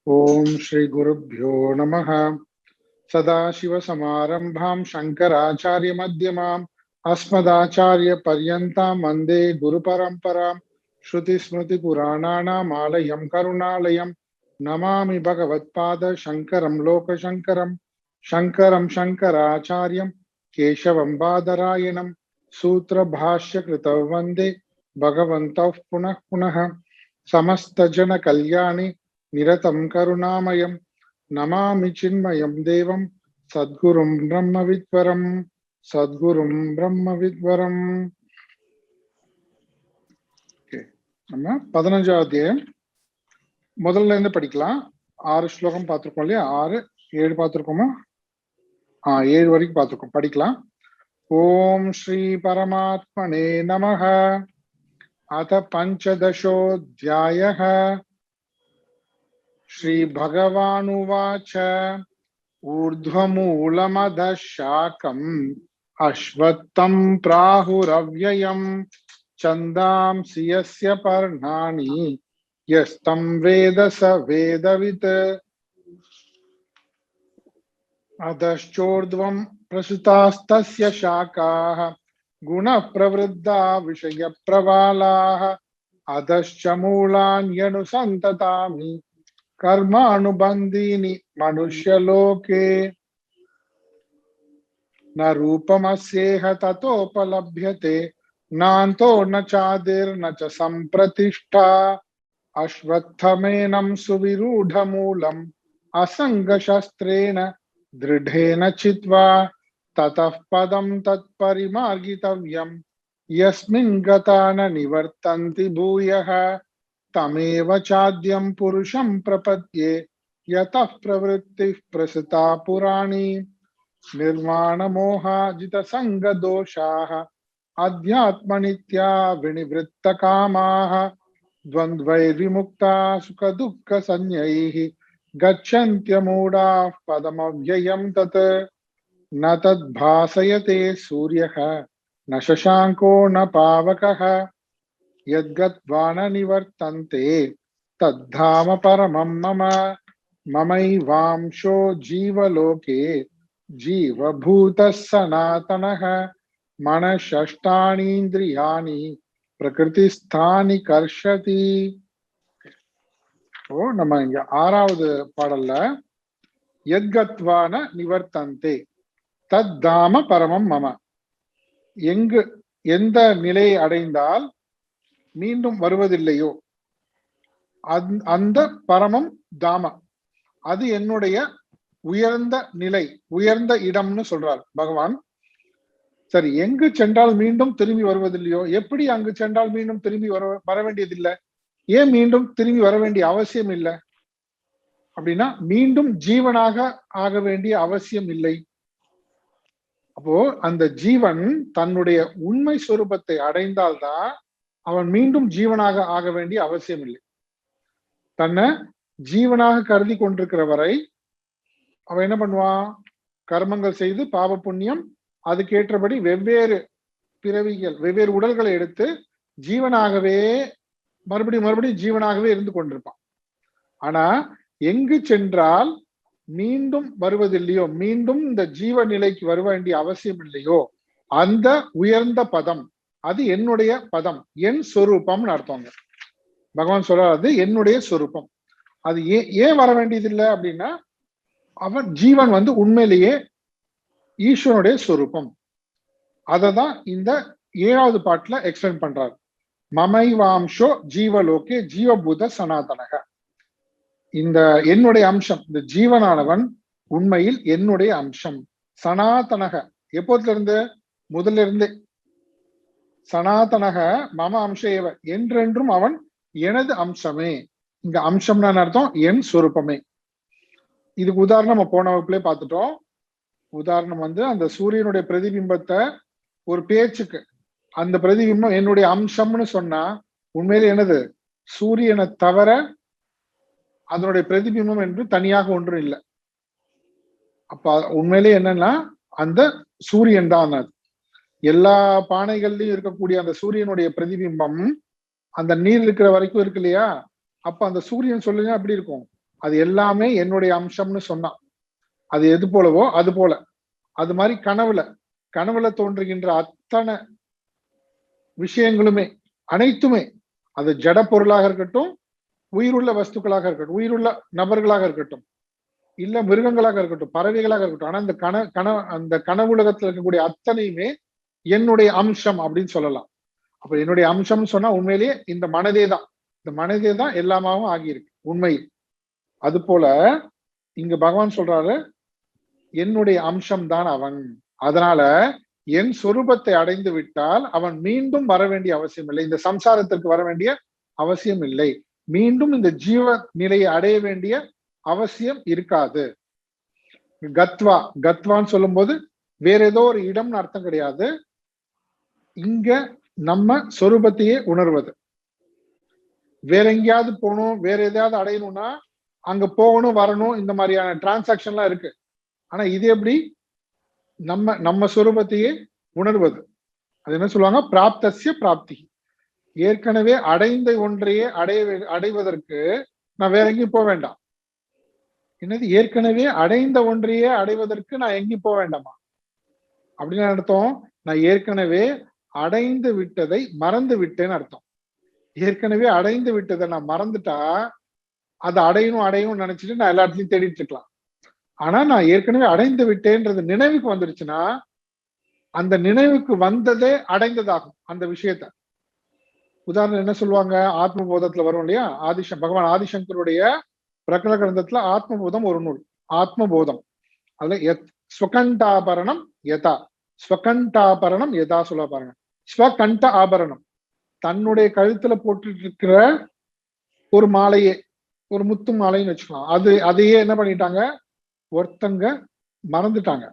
ओम श्री गुरुभ्यो नमः। सदाशिवसमारंभां शंकराचार्य मध्यमाम् अस्मदाचार्य पर्यन्तां वन्दे गुरुपरम्परां। श्रुतिस्मृतिपुराणानाम् आलयं करुणालयं नमामि भगवत्पाद शंकरं लोकशंकरं। शंकरं शंकराचार्यं केशवं बादरायणं सूत्रभाष्यकृतौ वन्दे भगवन्तौ पुनः पुनः। समस्तजनकल्याणे निरतं करुणामयं नमामि चिन्मयं देवं सद्गुरुं ब्रह्मविद्वरं सद्गुरुं ब्रह्मविद्वरं। நம்ம 15வது அத்தியாயம் முதல்ல இருந்து படிக்கலாம். 6 ஸ்லோகம் பார்த்திருக்கோம் இல்லையா? 6 7 பார்த்திருக்கோமா? 7 வரைக்கும் பார்த்திருக்கோம். படிக்கலாம். ஓம் ஸ்ரீ பரமாத்மனே நமः. அத பஞ்சதசோऽध्यायः. श्री भगवानुवाच ऊर्ध्वमूलमधः शाकम् अश्वत्थं प्राहुरव्ययम् छन्दांसि यस्य पर्णानि यस्तं वेद स वेदवित्। अधश्चोर्ध्वं प्रसृतास्तस्य शाखाः गुणप्रवृद्धा विषयप्रवालाः अधश्च मूलान्यनुसन्ततानि कर्मानुबन्धीनि मनुष्यलोके। न रूपमस्येह ततोपलभ्यते नान्तो न चादिर्न च सम्प्रतिष्ठा। अश्वत्थमेनं सुविरूढमूलम् असङ्गशस्त्रेण दृढेन चित्वा ततः पदं तत्परिमार्गितव्यम् यस्मिन् गता न निवर्तन्ति भूयः तमेव चाद्यं पुरुषं प्रपद्ये यतः प्रवृत्तिः प्रसृता पुराणी। निर्वाणमोहाजितसङ्गदोषाः अध्यात्मनित्या विनिवृत्तकामाः द्वन्द्वैर्विमुक्ता सुखदुःखसंज्ञैः गच्छन्त्यमूढाः पदमव्ययं तत्। न तद्भासयते सूर्यः न शशाङ्को न पावकः यद्गत्वा न निवर्तन्ते तद्धाम परमं मम। ममैवांशो जीवलोके जीवभूतः सनातनः। मनःषष्ठानीन्द्रियाणि प्रकृतिस्थानि कर्षति। ஓ நம்ம இங்க 6வது பாடல்ல யத்கத்வா ந நிவர்த்தந்தே தத்தாம பரமம் மம. எங்கு எந்த நிலையை அடைந்தால் மீண்டும் வருவதில்லையோ அந்த பரமம் தாம, அது என்னுடைய உயர்ந்த நிலை, உயர்ந்த இடம்னு சொல்றார் பகவான். சரி, எங்கு சென்றால் மீண்டும் திரும்பி வருவதில்லையோ, எப்படி அங்கு சென்றால் மீண்டும் திரும்பி வர வேண்டியதில்லை? ஏன் மீண்டும் திரும்பி வர வேண்டிய அவசியம் இல்லை அப்படின்னா, மீண்டும் ஜீவனாக ஆக வேண்டிய அவசியம் இல்லை. அப்போ அந்த ஜீவன் தன்னுடைய உண்மை சொரூபத்தை அடைந்தால்தான் அவன் மீண்டும் ஜீவனாக ஆக வேண்டிய அவசியம் இல்லை. தன்னை ஜீவனாக கருதி கொண்டிருக்கிற வரை அவன் என்ன பண்ணுவான்? கர்மங்கள் செய்து பாவ புண்ணியம் அதுக்கேற்றபடி வெவ்வேறு பிறவிகள், வெவ்வேறு உடல்களை எடுத்து ஜீவனாகவே மறுபடியும் ஜீவனாகவே இருந்து கொண்டிருப்பான். ஆனா எங்கு சென்றால் மீண்டும் வருவதில்லையோ, மீண்டும் இந்த ஜீவ நிலைக்கு வர வேண்டிய அவசியம் இல்லையோ, அந்த உயர்ந்த பதம் அது என்னுடைய பதம், என் சொரூபம்னு அர்த்தங்க. பகவான் சொல்றாரு என்னுடைய சொரூபம். அது ஏன் வர வேண்டியதில்லை அப்படின்னா, அவன் ஜீவன் உண்மையிலேயே ஈஸ்வரனுடைய சொரூபம். அததான் இந்த 7வது பாட்டுல எக்ஸ்பிளைன் பண்றாரு. மமைவாம்சோ ஜீவலோகே ஜீவபூத சனாதனக. இந்த என்னுடைய அம்சம், இந்த ஜீவனானவன் உண்மையில் என்னுடைய அம்சம். சனாதனக எப்போதுல இருந்து? முதல்ல இருந்தே. சனாதனக மம அம்ச ஏவ, என்றென்றும் அவன் எனது அம்சமே. இங்க அம்சம்னா அர்த்தம் என் சொரூபமே. இதுக்கு உதாரணம் நம்ம போன வகுப்புல பார்த்துட்டோம். உதாரணம் அந்த சூரியனுடைய பிரதிபிம்பத்தை ஒரு பேச்சுக்கு, அந்த பிரதிபிம்பம் என்னுடைய அம்சம்னு சொன்னா உண்மையில என்னது? சூரியனை தவிர அதனுடைய பிரதிபிம்பம் என்று தனியாக ஒன்றும் இல்லை. அப்ப உண்மையிலே என்னன்னா அந்த சூரியன் தான். எல்லா பானைகள்லயும் இருக்கக்கூடிய அந்த சூரியனுடைய பிரதிபிம்பம் அந்த நீர் இருக்கிற வரைக்கும் இருக்கு இல்லையா? அப்ப அந்த சூரியன் சொல்லுங்க அப்படி இருக்கும், அது எல்லாமே என்னுடைய அம்சம்னு சொன்னான். அது எது போலவோ அது போல. அது மாதிரி கனவுல தோன்றுகின்ற அத்தனை விஷயங்களுமே, அனைத்துமே, அது ஜட பொருளாக இருக்கட்டும், உயிருள்ள வஸ்துக்களாக இருக்கட்டும், உயிருள்ள நபர்களாக இருக்கட்டும், இல்ல மிருகங்களாக இருக்கட்டும், பறவைகளாக இருக்கட்டும், ஆனா அந்த கனவுலகத்துல இருக்கக்கூடிய அத்தனையுமே என்னுடைய அம்சம் அப்படின்னு சொல்லலாம். அப்ப என்னுடைய அம்சம் சொன்னா உண்மையிலேயே இந்த மனதே தான் எல்லாமாவும் ஆகியிருக்கு உண்மையில். அது போல இங்க பகவான் சொல்றாரு, என்னுடைய அம்சம் தான் அவன். அதனால என் சொரூபத்தை அடைந்து விட்டால் அவன் மீண்டும் வர வேண்டிய அவசியம் இல்லை, இந்த சம்சாரத்திற்கு வர வேண்டிய அவசியம் இல்லை, மீண்டும் இந்த ஜீவ நிலையை அடைய வேண்டிய அவசியம் இருக்காது. கத்வான்னு சொல்லும் போது வேற ஏதோ ஒரு இடம்னு அர்த்தம் கிடையாது. இங்க நம்ம சொரூபத்தையே உணர்வது. வேற எங்கேயாவது போகணும், வேற எதையாவது அடையணும்னா அங்க போகணும் வரணும், இந்த மாதிரியான டிரான்சாக்ஷன்லாம் இருக்கு. ஆனா இது எப்படி நம்ம சொரூபத்தையே உணர்வது. அது என்ன சொல்லுவாங்க, பிராப்தஸ்ய பிராப்தி. ஏற்கனவே அடைந்த ஒன்றையே அடைவதற்கு நான் வேற எங்கேயும் போக வேண்டாம். என்னது, ஏற்கனவே அடைந்த ஒன்றையே அடைவதற்கு நான் எங்கேயும் போக வேண்டாமா அப்படின்னு அர்த்தம்? நான் ஏற்கனவே அடைந்து விட்டதை மறந்து விட்டேன்னு அர்த்தம். ஏற்கனவே அடைந்து விட்டதை நான் மறந்துட்டா அதை அடையணும்னு நினைச்சிட்டு நான் எல்லா இடத்துலையும் தேடிட்டு இருக்கலாம். ஆனா நான் ஏற்கனவே அடைந்து விட்டேன்றது நினைவுக்கு வந்துருச்சுன்னா அந்த நினைவுக்கு வந்ததே அடைந்ததாகும் அந்த விஷயத்த. உதாரணம் என்ன சொல்லுவாங்க, ஆத்ம போதத்துல வரும் இல்லையா, பகவான் ஆதிசங்கருடைய பிரகல கிரந்தத்துல ஆத்மபோதம் ஒரு நூல், ஆத்மபோதம். அதுல ஸ்வகண்டாபரணம் யதா, ஸ்வகண்டாபரணம் யதா சொல்ல பாருங்க. ஸ்வகண்ட ஆபரணம், தன்னுடைய கழுத்துல போட்டுட்டு இருக்கிற ஒரு மாலையே, ஒரு முத்து மாலைன்னு வச்சுக்கலாம். அதையே என்ன பண்ணிட்டாங்க, ஒருத்தங்க மறந்துட்டாங்க.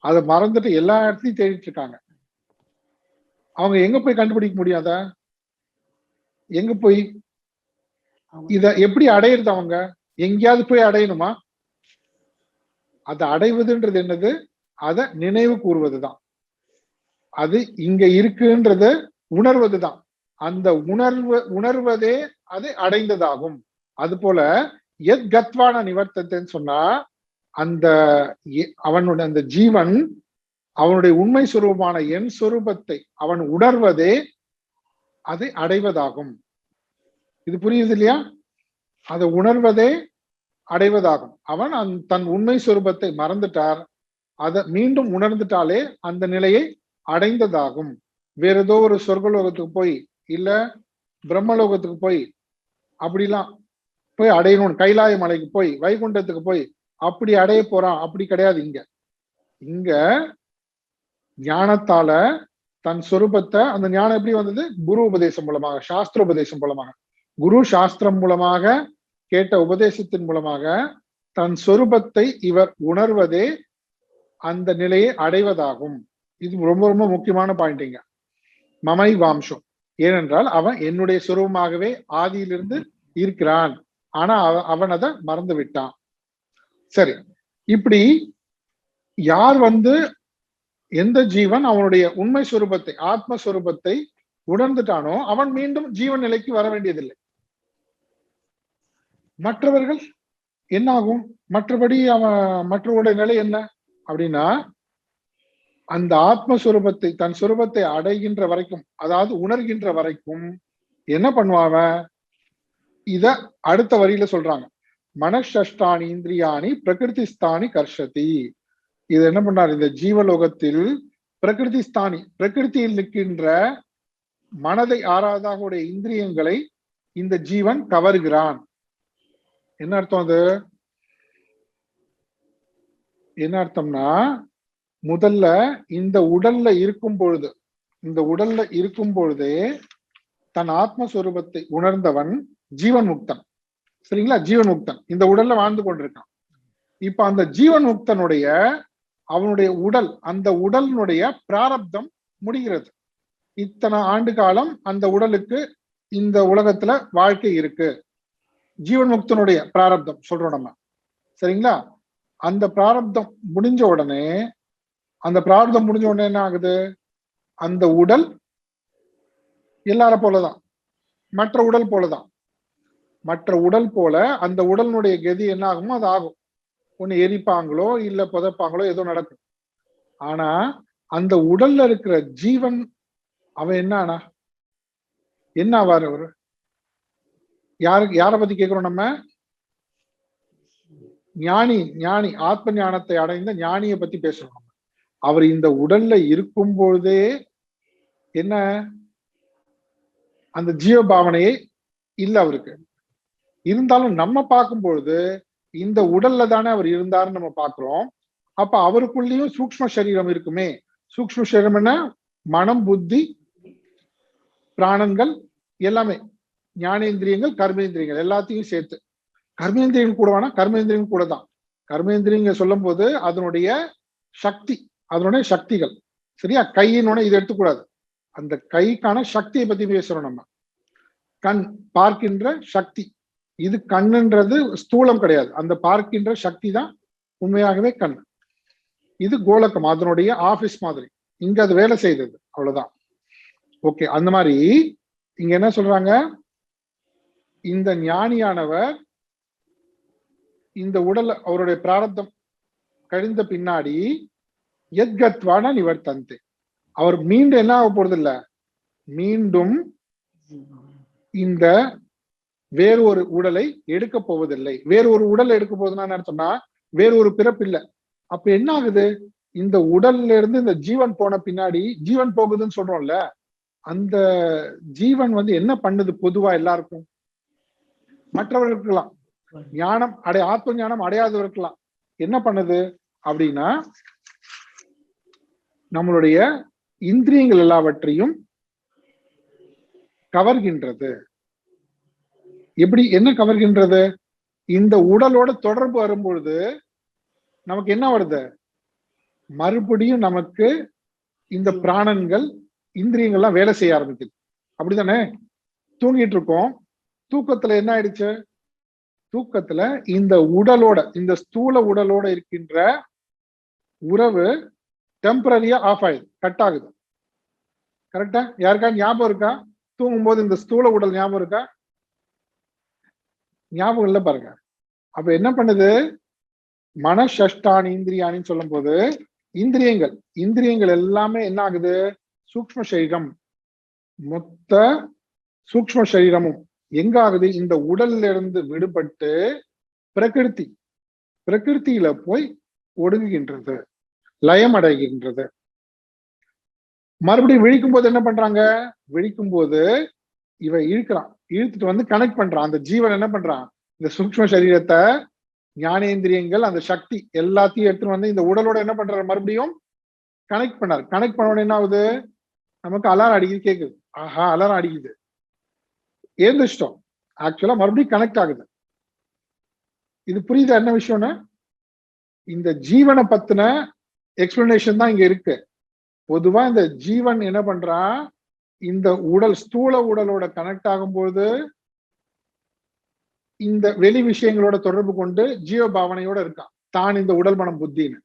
அதை மறந்துட்டு எல்லா இடத்துலையும் தேடிட்டு இருக்காங்க. அவங்க எங்க போய் கண்டுபிடிக்க முடியாத, எங்க போய் இத எப்படி அடையிறது? அவங்க எங்கேயாவது போய் அடையணுமா? அதை அடைவதுன்றது என்னது, அதை நினைவு கூறுவதுதான். அது இங்க இருக்குன்றது உணர்வதுதான். அந்த உணர்வதே அது அடைந்ததாகும். அது போல எத் கத்வான நிவர்த்தத்தைன்னு சொன்னா அந்த அவனுடைய அந்த ஜீவன் அவனுடைய உண்மை சுரூபமான என் சொரூபத்தை அவன் உணர்வதே அதை அடைவதாகும். இது புரியுது இல்லையா? அதை உணர்வதே அடைவதாகும். அவன் தன் உண்மை சொரூபத்தை மறந்துட்டார், அதை மீண்டும் உணர்ந்துட்டாலே அந்த நிலையை அடைந்ததாகும். வேற ஏதோ ஒரு சொர்க்கலோகத்துக்கு போய் இல்ல பிரம்மலோகத்துக்கு போய் அப்படிலாம் போய் அடையணும், கைலாய மலைக்கு போய் வைகுண்டத்துக்கு போய் அப்படி அடைய போறான் அப்படி கிடையாது. இங்க ஞானத்தால தன் சொரூபத்தை, அந்த ஞானம் எப்படி வந்தது, குரு உபதேசம் மூலமாக, சாஸ்திர உபதேசம் மூலமாக, குரு சாஸ்திரம் மூலமாக கேட்ட உபதேசத்தின் மூலமாக தன் சொரூபத்தை இவர் உணர்வதே அந்த நிலையை அடைவதாகும். இது ரொம்ப ரொம்ப முக்கியமான பாயிண்டிங்க, மமை வாம்சம். ஏனென்றால் அவன் என்னுடைய சொரூபமாகவே ஆதியிலிருந்து இருக்கிறான், ஆனா அவன் அதை மறந்து விட்டான். சரி, இப்படி யார் எந்த ஜீவன் அவனுடைய உண்மை சொரூபத்தை ஆத்மஸ்வரூபத்தை உணர்ந்துட்டானோ அவன் மீண்டும் ஜீவன் நிலைக்கு வர வேண்டியதில்லை. மற்றவர்கள் என்ன ஆகும், மற்றபடி மற்றவருடைய நிலை என்ன அப்படின்னா, அந்த ஆத்மஸ்வரூபத்தை தன் சொரூபத்தை அடைகின்ற வரைக்கும், அதாவது உணர்கின்ற வரைக்கும் என்ன பண்ணுவாங்க, இத அடுத்த வரியில சொல்றாங்க, மனஷ்டானி இந்திரியாணி பிரகிருதிஸ்தானி கர்ஷதி. இது என்ன பண்ணார், இந்த ஜீவலோகத்தில் பிரகிருதிஸ்தானி, பிரகிருதியில் நிற்கின்ற மனதை ஆராதாக இந்திரியங்களை இந்த ஜீவன் கவர்கிறான். என்ன அர்த்தம்? அது என்ன அர்த்தம்னா, முதல்ல இந்த உடல்ல இருக்கும் பொழுதே தன் ஆத்மஸ்வரூபத்தை உணர்ந்தவன் ஜீவன் முக்தன். சரிங்களா? ஜீவன் முக்தன் இந்த உடல்ல வாழ்ந்து கொண்டிருக்கான். இப்ப அந்த ஜீவன் முக்தனுடைய அவனுடைய உடல், அந்த உடலினுடைய பிராரப்தம் முடிகிறது. இத்தனை ஆண்டு காலம் அந்த உடலுக்கு இந்த உலகத்துல வாழ்க்கை இருக்கு, ஜீவன் முக்தனுடைய பிராரப்தம் சொல்றோம் நம்ம. சரிங்களா? அந்த பிராரப்தம் முடிஞ்ச உடனே என்ன ஆகுது, அந்த உடல் எல்லார போலதான், மற்ற உடல் போலதான். மற்ற உடல் போல அந்த உடலினுடைய கதி என்ன ஆகுமோ அது ஆகும். ஒண்ணு எரிப்பாங்களோ இல்ல புதைப்பாங்களோ ஏதோ நடக்கும். ஆனா அந்த உடல்ல இருக்கிற ஜீவன் அவன் என்ன ஆனா என்ன ஆவார் அவரு? யாரை பத்தி கேட்கிறோம் நம்ம? ஞானி ஆத்ம ஞானத்தை அடைந்த ஞானியை பத்தி பேசுறோம். அவர் இந்த உடல்ல இருக்கும் பொழுதே என்ன அந்த ஜீவ பாவனையே இல்ல அவருக்கு. இருந்தாலும் நம்ம பார்க்கும் பொழுது இந்த உடல்ல தானே அவர் இருந்தாருன்னு நம்ம பார்க்கிறோம். அப்ப அவருக்குள்ளேயும் சூக்ஷ்ம சரீரம் இருக்குமே. சூக்ஷ்ம சரீரம் என்ன? மனம், புத்தி, பிராணங்கள் எல்லாமே, ஞானேந்திரியங்கள், கர்மேந்திரியங்கள் எல்லாத்தையும் சேர்த்து. கர்மேந்திரியங்கள் கூட வேணா, கர்மேந்திரியங்கள் கூட தான். கர்மேந்திரியங்கள் சொல்லும் போது அதனுடைய சக்தி, அதனுடைய சக்திகள். சரியா? கையினோட இது எடுத்துக்கூடாது. அந்த கைக்கான சக்தியை பத்தி பேசுறோம் நம்ம. கண் பார்க்கின்ற சக்தி. இது கண்ணுன்றது ஸ்தூலம் கிடையாது. அந்த பார்க்கின்ற சக்தி தான் உண்மையாகவே கண். இது கோலக்கம், அதனுடைய ஆபீஸ் மாதிரி. இங்க அது வேலை செய்தது, அவ்வளவுதான். ஓகே. அந்த மாதிரி இங்க என்ன சொல்றாங்க? இந்த ஞானியானவர் இந்த உடல் அவருடைய பிராரப்தம் கழிந்த பின்னாடி எத்கத்வான நிவர்த்தந்தே, அவர் மீண்டும் என்ன ஆக போறது இல்ல, மீண்டும் இந்த வேறு ஒரு உடலை எடுக்க போவதில்லை. வேறு ஒரு உடல் எடுக்க போகுதுன்னா என்ன அர்த்தம்னா வேறு ஒரு பிறப்பு இல்லை. அப்ப என்ன ஆகுது? இந்த உடல்ல இருந்து இந்த ஜீவன் போன பின்னாடி, ஜீவன் போகுதுன்னு சொல்றோம்ல, அந்த ஜீவன் என்ன பண்ணுது? பொதுவா எல்லாருக்கும், மற்றவர்களுக்கெல்லாம், ஞானம் ஆத்ம ஞானம் அடையாதவர்களாம் என்ன பண்ணுது அப்படின்னா, நம்மளுடைய இந்திரியங்கள் எல்லாவற்றையும் கவர்கின்றது. எப்படி என்ன கவர்கின்றது? இந்த உடலோட தொடர்பு வரும்பொழுது நமக்கு என்ன வருது? மறுபடியும் நமக்கு இந்த பிராணன்கள், இந்திரியங்கள்லாம் வேலை செய்ய ஆரம்பிக்குது. அப்படித்தானே? தூங்கிட்டு இருக்கோம். தூக்கத்துல என்ன ஆயிடுச்சு? தூக்கத்துல இந்த உடலோட, இந்த ஸ்தூல உடலோட இருக்கின்ற உறவு டெம்பரரியா ஆஃப் ஆயிடுது, கட் ஆகுது. கரெக்டா? யாருக்கா ஞாபகம் இருக்கா? தூங்கும் போது இந்த ஸ்தூல உடல் ஞாபகம் இருக்கா? ஞாபகம் இல்லை பாருங்க. அப்ப என்ன பண்ணுது? மனசஷ்டானி இந்திரியானின்னு சொல்லும் போது இந்திரியங்கள் எல்லாமே என்ன ஆகுது? சூக்ஷ்ம சரீரம், மொத்த சூக்ஷ்ம சரீரமும் எங்க ஆகுது? இந்த உடல்ல இருந்து விடுபட்டு பிரகிருத்தியில போய் ஒடுங்குகின்றது, லயம் அடைகின்றது. மறுபடியும் விழிக்கும் போது என்ன பண்றாங்க? விழிக்கும் போது இவ இழுத்துட்டு கனெக்ட் பண்றான். அந்த ஜீவன் என்ன பண்றான்? இந்த சூக்ஷ்ம சரீரத்தை, ஞானேந்திரியங்கள், அந்த சக்தி எல்லாத்தையும் எடுத்துட்டு இந்த உடலோட என்ன பண்றாரு? மறுபடியும் கனெக்ட் பண்ணாரு. கனெக்ட் பண்ண உடனே என்ன ஆகுது? நமக்கு அலாரம் அடிக்குது, கேக்குது. ஆஹா, அலாரம் அடிக்குது, ஏந்திரிச்சிட்டோம். ஆக்சுவலா மறுபடியும் கனெக்ட் ஆகுது. இது புரியுதா என்ன விஷயம்னு? இந்த ஜீவனை பத்தின எக்ஸ்பிளனேஷன் தான் இங்க இருக்கு. பொதுவா இந்த ஜீவன் என்ன பண்றான்? இந்த உடல், ஸ்தூல உடலோட கனெக்ட் ஆகும்போது இந்த வெளி விஷயங்களோட தொடர்பு கொண்டு ஜீவ பாவனையோட இருக்கான், தான் இந்த உடல் மனம் புத்தின்னு.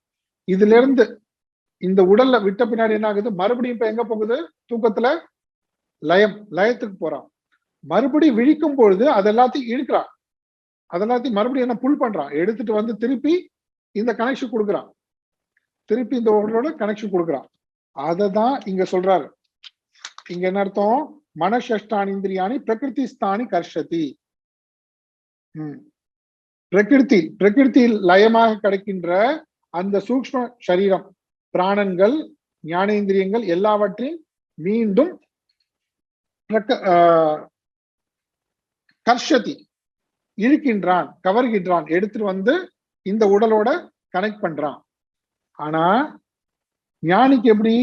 இதுல இருந்து இந்த உடல்ல விட்ட பின்னாடி என்ன ஆகுது? மறுபடியும் இப்ப எங்க போகுது? தூக்கத்துல லயத்துக்கு போறான். மறுபடியும் விழிக்கும் பொழுது அதெல்லாத்தையும் இழுக்கிறான், அதெல்லாத்தையும் மறுபடியும் என்ன புல் பண்றான், எடுத்துட்டு திருப்பி இந்த கனெக்ஷன் கொடுக்குறான், திருப்பி இந்த உடலோட கனெக்ஷன் கொடுக்குறான். அததான் இங்க சொல்றாரு. இங்க என்ன அர்த்தம்? மனசஷ்டானி இந்திரியானி பிரகிருதி ஸ்தானி கர்ஷதி. பிரகிருதியில் லயமாக கிடைக்கின்ற அந்த சூக்ஷ்ம சரீரம், பிராணன்கள், ஞானேந்திரியங்கள் எல்லாவற்றையும் மீண்டும் கர்ஷதி இழுக்கின்றான், கவர்கின்றான், எடுத்துட்டு இந்த உடலோட கனெக்ட் பண்றான். ஆனா ஞானிக்கு எப்படி?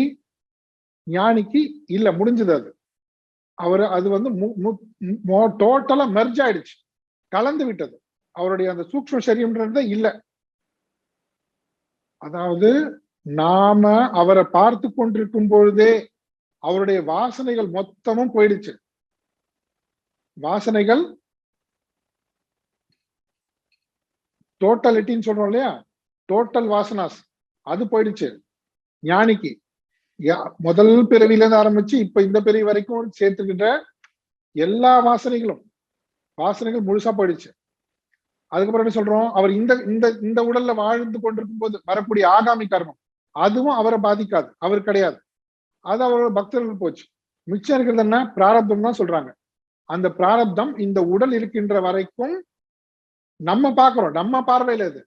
ஞானிக்கு இல்ல, முடிஞ்சது அது. அது டோட்டலா மெர்ஜ் ஆயிடுச்சு, கலந்து விட்டது. அவருடைய அந்த சூக்ஷ்ம சரீரம்ன்றது இல்ல. அதாவது நாம அவரை பார்த்து கொண்டிருக்கும் பொழுதே அவருடைய வாசனைகள் மொத்தமும் போயிடுச்சு. வாசனைகள் டோட்டலிட்டின்னு சொல்றோம் இல்லையா, டோட்டல் வாசனாஸ், அது போயிடுச்சு ஞானிக்கு. முதல் பிறவில இருந்து ஆரம்பிச்சு இப்ப இந்த பிறவி வரைக்கும் சேர்த்துக்கிட்ட எல்லா வாசனைகளும் வாசனைகள் முழுசா போயிடுச்சு. அதுக்கப்புறம் என்ன சொல்றோம், அவர் இந்த இந்த இந்த உடல்ல வாழ்ந்து கொண்டிருக்கும் போது வரக்கூடிய ஆகாமி கர்மம் அதுவும் அவரை பாதிக்காது, அவர் கிடையாது. அது அவரோட பக்தர்கள் போச்சு. மிச்சம் இருக்கிறது என்ன, பிராரப்தம் தான் சொல்றாங்க. அந்த பிராரப்தம் இந்த உடல் இருக்கின்ற வரைக்கும் நம்ம பார்க்கிறோம், நம்ம பார்வையில இது,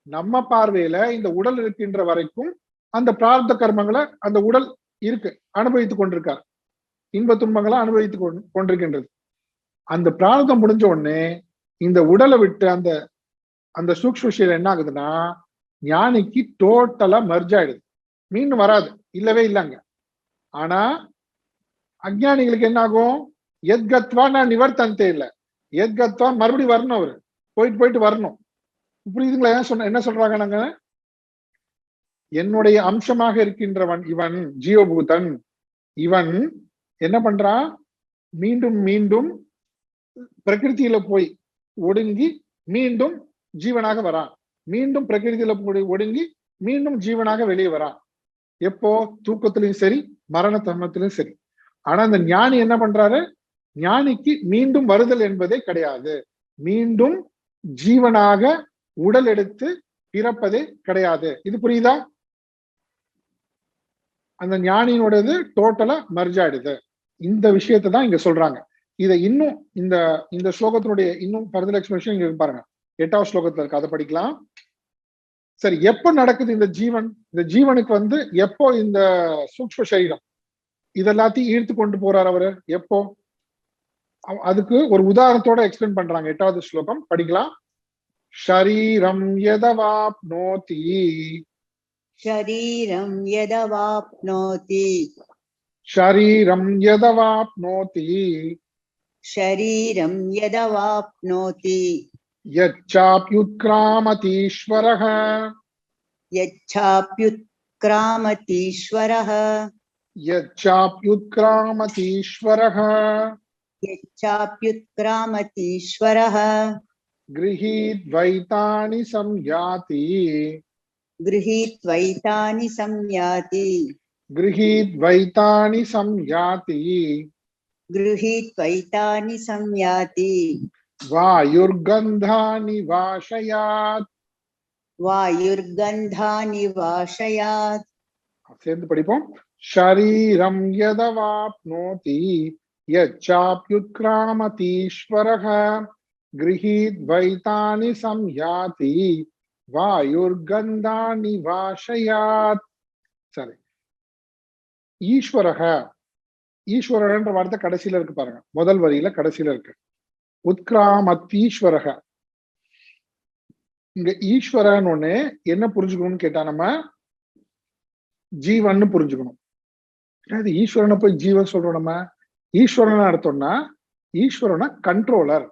நம்ம பார்வையில இந்த உடல் இருக்கின்ற வரைக்கும் அந்த பிராரப்த கர்மங்களை அந்த உடல் இருக்கு, அனுபவித்துக் கொண்டிருக்கார், இன்ப துன்பங்களை அனுபவித்துக் கொண்டிருக்கின்றது. அந்த பிராரப்தம் முடிஞ்ச உடனே இந்த உடலை விட்டு அந்த அந்த சூக்ஷ்ம என்ன ஆகுதுன்னா, ஞானிக்கு டோட்டலா மர்ஜ் ஆயிடுது, மீண்டும் வராது, இல்லவே இல்லைங்க. ஆனா அஜ்ஞானிகளுக்கு என்ன ஆகும், எத்கத்வா நான் நிவர்த்தந்தே இல்ல, எத்கத்வா மறுபடியும் வரணும், அவரு போயிட்டு போயிட்டு வரணும். புரியுதுங்களா என்ன சொல்றாங்க, நாங்க என்னுடைய அம்சமாக இருக்கின்றவன் இவன் ஜீவபூதன், இவன் என்ன பண்றான், மீண்டும் மீண்டும் பிரகிருதியில போய் ஒடுங்கி மீண்டும் ஜீவனாக வரான், மீண்டும் பிரகிருதியில போய் ஒடுங்கி மீண்டும் ஜீவனாக வெளியே வரான். எப்போ, தூக்கத்திலையும் சரி மரண தர்மத்திலும் சரி. ஆனா அந்த ஞானி என்ன பண்றாரு, ஞானிக்கு மீண்டும் வருதல் என்பதே கிடையாது, மீண்டும் ஜீவனாக உடல் எடுத்து பிறப்பதே கிடையாது. இது புரியுதா? அந்த ஞானியினோடது டோட்டலா மர்ஜ் ஆயிடுது. இந்த விஷயத்தை தான் இங்க சொல்றாங்க. இதை இன்னும் இந்த இந்த ஸ்லோகத்தினுடைய இன்னும் ஃபர்தர் எக்ஸ்பிளனேஷன் இங்க பாருங்க, 8வது ஸ்லோகத்துல இருக்கு, அதை படிக்கலாம். சரி, எப்ப நடக்குது இந்த ஜீவன், இந்த ஜீவனுக்கு வந்து எப்போ இந்த சூக்ஷ்ம சரீரம் இதெல்லாத்தையும் ஈர்த்து கொண்டு போறார் அவரு, எப்போ? அதுக்கு ஒரு உதாரணத்தோட எக்ஸ்பிளைன் பண்றாங்க. 8வது ஸ்லோகம் படிக்கலாம். ஷரீரம் யதவாப்னோதி, ஷரீரம் யதவாப்னோதி, ஷரீரம் யதவாப்னோதி, ஷரீரம் யதவாப்னோதி, யச்சாப்யுத்க்ராமதீஸ்வரஹ, யச்சாப்யுத்க்ராமதீஸ்வரஹ, யச்சாப்யுத்க்ராமதீஸ்வரஹ, யச்சாப்யுத்க்ராமதீஸ்வரஹ, கிரஹீத்வைதானி சம்யாதி, கிரஹீத்வைதானி சம்யாதி, கிரஹீத்வைதானி சம்யாதி, கிரஹீத்வைதானி சம்யாதி, வாயுர்கந்தானி வாஷயாத், வாயுர்கந்தானி வாஷயாத். சேர்ந்து படிப்போம். ஷரீரம் யதவாப்னோதி யச்சாப்யுத்க்ராமதீஸ்வரஹ, கிரஹீத்வைதானி சம்யாதி, வாயுர்கந்தானி வாஷயாத். சரி, ஈஸ்வரஹ, ஈஸ்வரன்ற வார்த்தை கடைசியில இருக்கு பாருங்க, முதல் வரியில கடைசியில இருக்கு. உத்கிராமத்தீஸ்வரக, இங்க ஈஸ்வரன் ஒண்ணு என்ன புரிஞ்சுக்கணும்னு கேட்டா, நம்ம ஜீவன் புரிஞ்சுக்கணும். அது ஈஸ்வரனை போய் ஜீவன் சொல்றோம். நம்ம ஈஸ்வரன் அர்த்தம்னா, ஈஸ்வரனை கண்ட்ரோலர்,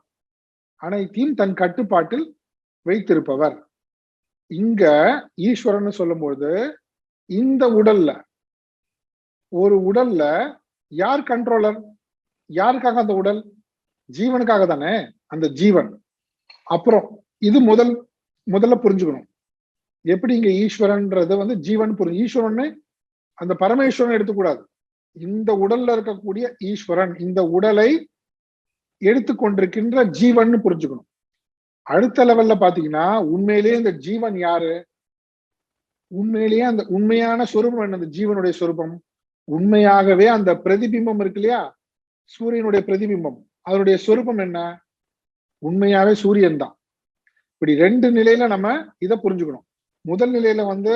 அனைத்தையும் தன் கட்டுப்பாட்டில் வைத்திருப்பவர். இங்க ஈஸ்வரன் சொல்லும்போது இந்த உடல்ல, ஒரு உடல்ல யார் கண்ட்ரோலர், யாருக்காக அந்த உடல், ஜீவனுக்காக தானே அந்த ஜீவன். அப்புறம் இது முதல்ல புரிஞ்சுக்கணும். எப்படி இங்க ஈஸ்வரன்றது வந்து ஜீவன் புரிஞ்சு, ஈஸ்வரன் அந்த பரமேஸ்வரன் எடுத்துக்கூடாது, இந்த உடல்ல இருக்கக்கூடிய ஈஸ்வரன் இந்த உடலை எடுத்துக்கொண்டிருக்கின்ற ஜீவன் புரிஞ்சுக்கணும். அடுத்த லெவல்ல பாத்தீங்கன்னா, உண்மையிலேயே இந்த ஜீவன் யாரு, உண்மையிலேயே அந்த உண்மையான சொரூபம் என்ன, அந்த ஜீவனுடைய சொரூபம் உண்மையாகவே அந்த பிரதிபிம்பம் இருக்கு இல்லையா, சூரியனுடைய பிரதிபிம்பம், அதனுடைய சொரூபம் என்ன, உண்மையாவே சூரியன் தான். இப்படி ரெண்டு நிலையில நம்ம இதை புரிஞ்சுக்கணும். முதல் நிலையில வந்து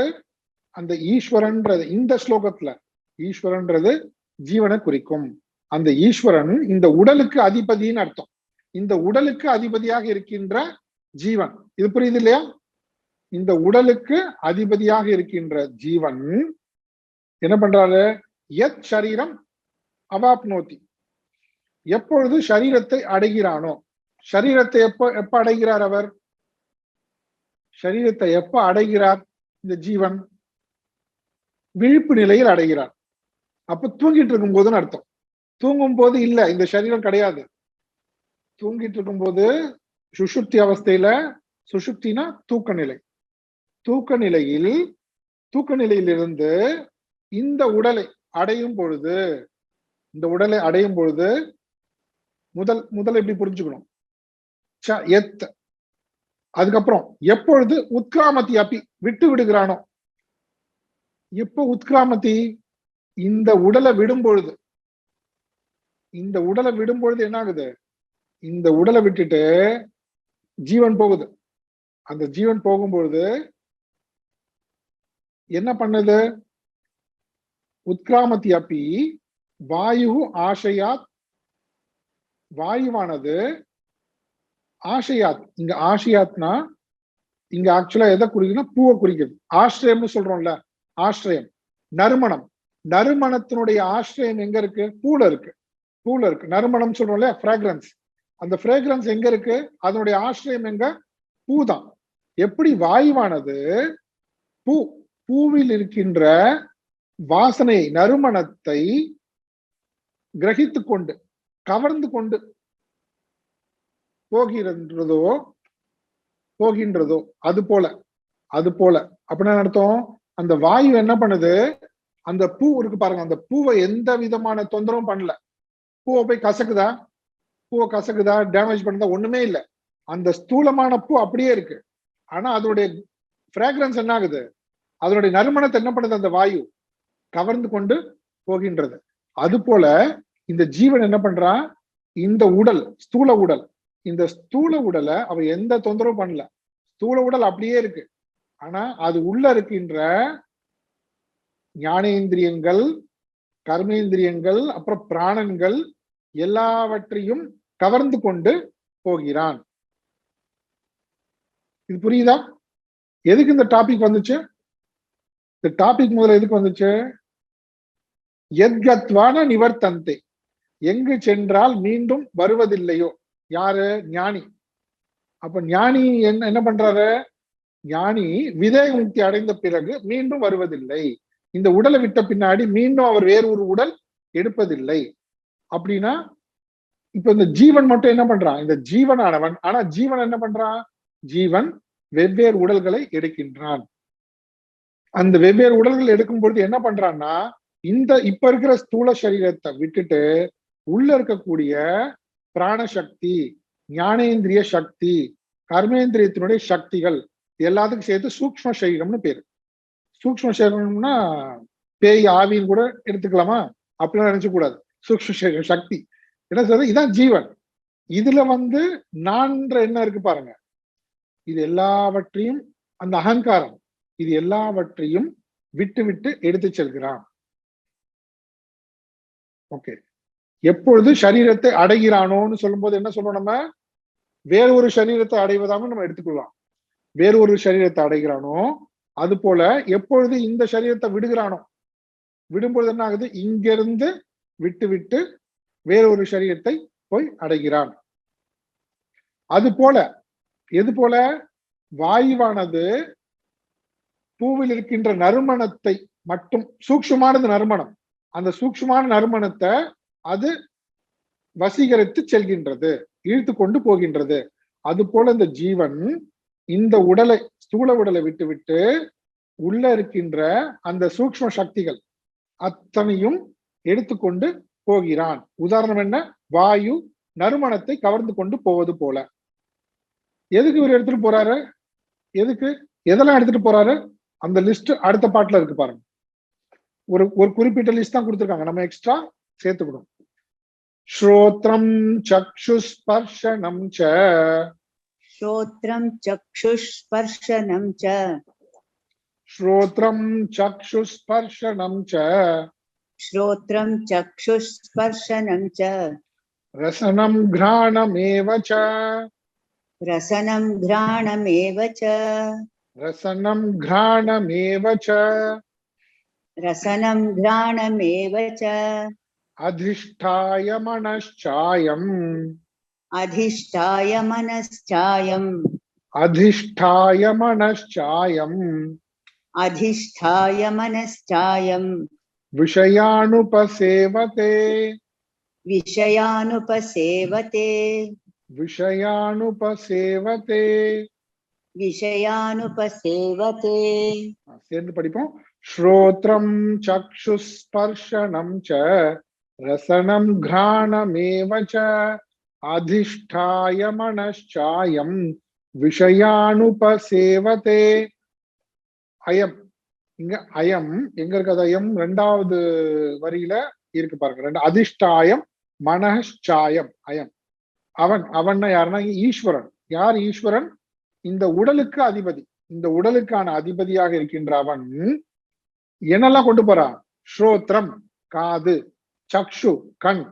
அந்த ஈஸ்வரன்றது, இந்த ஸ்லோகத்துல ஈஸ்வரன்றது ஜீவனை குறிக்கும். அந்த ஈஸ்வரன் இந்த உடலுக்கு அதிபதினு அர்த்தம், இந்த உடலுக்கு அதிபதியாக இருக்கின்ற ஜீவன். இது புரியுது இல்லையா? இந்த உடலுக்கு அதிபதியாக இருக்கின்ற ஜீவன் என்ன பண்றாரு, யத் சரீரம் அவாப்னோதி, எப்பொழுது சரீரத்தை அடைகிறானோ, சரீரத்தை எப்ப அடைகிறார் அவர், சரீரத்தை எப்ப அடைகிறார் இந்த ஜீவன், விழிப்பு நிலையில் அடைகிறார். அப்ப தூங்கிட்டு இருக்கும் போதுன்னு அர்த்தம். தூங்கும் போது இல்ல, இந்த சரீரம் கிடையாது. தூங்கிட்டு இருக்கும் போது சுஷுப்தி அவஸ்தையில, சுஷுப்தினா தூக்க நிலை, தூக்க நிலையிலிருந்து இந்த உடலை அடையும் பொழுது, இந்த உடலை அடையும் பொழுது முதல் எப்படி புரிஞ்சுக்கணும், எத். அதுக்கப்புறம் எப்பொழுது உத்கிராமதி அப்பி விட்டு விடுகிறானோ, எப்போ உத்கிராமதி, இந்த உடலை விடும் பொழுது. இந்த உடலை விடும் பொழுது என்ன ஆகுது, இந்த உடலை விட்டுட்டு ஜீவன் போகுது. அந்த ஜீவன் போகும்பொழுது என்ன பண்ணுது, உத்கிராமதி அப்பி வாயு ஆசையாத், வாயுவானது ஆசையாத். இங்க ஆசையாத்னா இங்க ஆக்சுவலா எதை குறிக்குதுன்னா பூவை குறிக்குது. ஆசிரியம்னு சொல்றோம்ல, ஆசிரியம் நறுமணம். நறுமணத்தினுடைய ஆசிரியம் எங்க இருக்கு, பூல இருக்கு. பூல இருக்கு நறுமணம் சொல்றோம் இல்லையா, ஃப்ராக்ரன்ஸ். அந்த ஃப்ராக்ரன்ஸ் எங்க இருக்கு, அதனுடைய ஆசிரியம் எங்க, பூதான். எப்படி வாயுவானது பூவில் இருக்கின்ற வாசனை நறுமணத்தை கிரகித்து கொண்டு கவர்ந்து கொண்டு போகின்றதோ அது போல அப்படின்னா அர்த்தம், அந்த வாயு என்ன பண்ணுது, அந்த பூ இருக்கு பாருங்க, அந்த பூவை எந்த விதமான தொந்தரவும் பண்ணல. பூவை போய் கசக்குதா, பூவை கசக்குதா, டேமேஜ் பண்ணுதா, ஒண்ணுமே இல்லை. அந்த ஸ்தூலமான பூ அப்படியே இருக்கு. ஆனா அதனுடைய ஃப்ராக்ரன்ஸ் என்ன ஆகுது, அதனுடைய நறுமணத்தை என்ன பண்ணுது, அந்த வாயு கவர்ந்து கொண்டு போகின்றது. அது போல இந்த ஜீவன் என்ன பண்றான், இந்த உடல் ஸ்தூல உடல், இந்த ஸ்தூல உடலை அவ எந்த தொந்தரவும் பண்ணல. ஸ்தூல உடல் அப்படியே இருக்கு. ஆனா அது உள்ள இருக்கின்ற ஞானேந்திரியங்கள், கர்மேந்திரியங்கள், அப்புறம் பிராணன்கள் எல்லாவற்றையும் கவர்ந்து கொண்டு போகிறான். இது புரியுதா? எதுக்கு இந்த டாபிக் வந்துச்சு, இந்த டாபிக் முதல்ல எதுக்கு வந்துச்சு, எத்கத்வான நிவர்த்தந்தே, எங்கு சென்றால் மீண்டும் வருவதில்லையோ. யாரு, ஞானி. அப்ப ஞானி என்ன பண்றாரு, ஞானி விதேக முக்தி அடைந்த பிறகு மீண்டும் வருவதில்லை. இந்த உடலை விட்ட பின்னாடி மீண்டும் அவர் வேறு ஒரு உடல் எடுப்பதில்லை. அப்படின்னா இப்ப இந்த ஜீவன் மட்டும் என்ன பண்றான், இந்த ஜீவனானவன். ஆனா ஜீவன் என்ன பண்றான், ஜீவன் வெவ்வேறு உடல்களை எடுக்கின்றான். அந்த வெவ்வேறு உடல்கள் எடுக்கும் பொழுது என்ன பண்றான்னா, இந்த இப்ப இருக்கிற ஸ்தூல சரீரத்தை விட்டுட்டு உள்ள இருக்கக்கூடிய பிராணசக்தி, ஞானேந்திரிய சக்தி, கர்மேந்திரியத்தினுடைய சக்திகள் எல்லாத்துக்கும் சேர்த்து சூக்ஷ்ம சரீரம்னு பேரு. சூக்ஷ்ம சரீரம்னா பேய் ஆவின்னு கூட எடுத்துக்கலாமா, அப்படிலாம் நினைச்ச கூடாது. சூக்ஷ்ம சரீரம் சக்தி என்ன சொல்றது, இதான் ஜீவன். இதுல நான்ற என்ன இருக்கு பாருங்க, இது எல்லாவற்றையும், அந்த அகங்காரம் இது எல்லாவற்றையும் விட்டு விட்டு எடுத்து செல்கிறான். ஓகே, எப்பொழுது சரீரத்தை அடைகிறானோன்னு சொல்லும் போது என்ன சொல்றோம், நம்ம வேற ஒரு சரீரத்தை அடைவதாக நம்ம எடுத்துக்கலாம். வேறு ஒரு சரீரத்தை அடைகிறானோ அது போல எப்பொழுது இந்த சரீரத்தை விடுகிறானோ, விடும்பொழுது என்ன ஆகுது, இங்கிருந்து விட்டு விட்டு வேற ஒரு சரீரத்தை போய் அடைகிறான். அது போல எது போல, வாயுவானது பூவில் இருக்கின்ற நறுமணத்தை மட்டும், சூக்ஷ்மமானது நறுமணம், அந்த சூக்ஷ்மமான நறுமணத்தை அது வசீகரித்து செல்கின்றது, இழுத்து கொண்டு போகின்றது. அது போல இந்த ஜீவன் இந்த உடலை, ஸ்தூல உடலை விட்டு விட்டு உள்ள இருக்கின்ற அந்த சூக்ஷ்ம சக்திகள் அத்தனையும் எடுத்துக்கொண்டு போகிறான். உதாரணம் என்ன, வாயு நறுமணத்தை கவர்ந்து கொண்டு போவது போல. எதுக்கு இவர் எடுத்துட்டு போறாரு, எதுக்கு எதெல்லாம் எடுத்துட்டு போறாரு, அந்த லிஸ்ட் அடுத்த பாட்டுல இருக்கு பாருங்க. ஒரு குறிப்பிட்ட லிஸ்ட் தான் கொடுத்துருக்காங்க, நம்ம எக்ஸ்ட்ரா சேர்த்துக்கணும். ஸ்ரோத்ரம் சக்ஷுஸ்பர்ஷனம் ச, ஸ்ரோத்ரம் சக்ஷுஸ்பர்ஷனம் ச, ஸ்ரோத்ரம் சக்ஷுஸ்பர்ஷனம் ச, ஸ்ரோத்ரம் சக்ஷுஸ்பர்ஷனம் ச, ரசனம் கிராணமேவ ச, ரசனம் கிராணமேவ ச, ரசனம் கிராணமேவ ச, ரசனம் கிராணமேவ ச, அதிஷ்டாய மனச்சாயம், அதிஷ்டாய மனச்சாயம், அதிஷ்டாய மனச்சாயம், அதிஷ்டாய மனச்சாயம், விஷயானுபசேவதே, விஷயானுபசேவதே, விஷயானுபசேவதே. விஷயானுபசேவதே. சேர்ந்து படிப்போம். ஸ்ரோத்ரம் சக்ஷுஸ்பர்ஷனம் ச, ரசனம் கிராணமேவ ச, அதிஷ்டாய மனச்சாயம் விஷயானுபசேவதே. அயம், இங்க அயம் எங்க இருக்கு? அது அயம் ரெண்டாவது வரியில இருக்கு பாருங்க. ரெண்டு அதிஷ்டாயம் மனச்சாயம் அயம். அவன் யாருன்னா ஈஸ்வரன். யார் ஈஸ்வரன்? இந்த உடலுக்கு அதிபதி. இந்த உடலுக்கான அதிபதியாக இருக்கின்ற அவன் என்னெல்லாம் கொண்டு போறான்? ஸ்ரோத்ரம் காது, சக்ஷு கண்,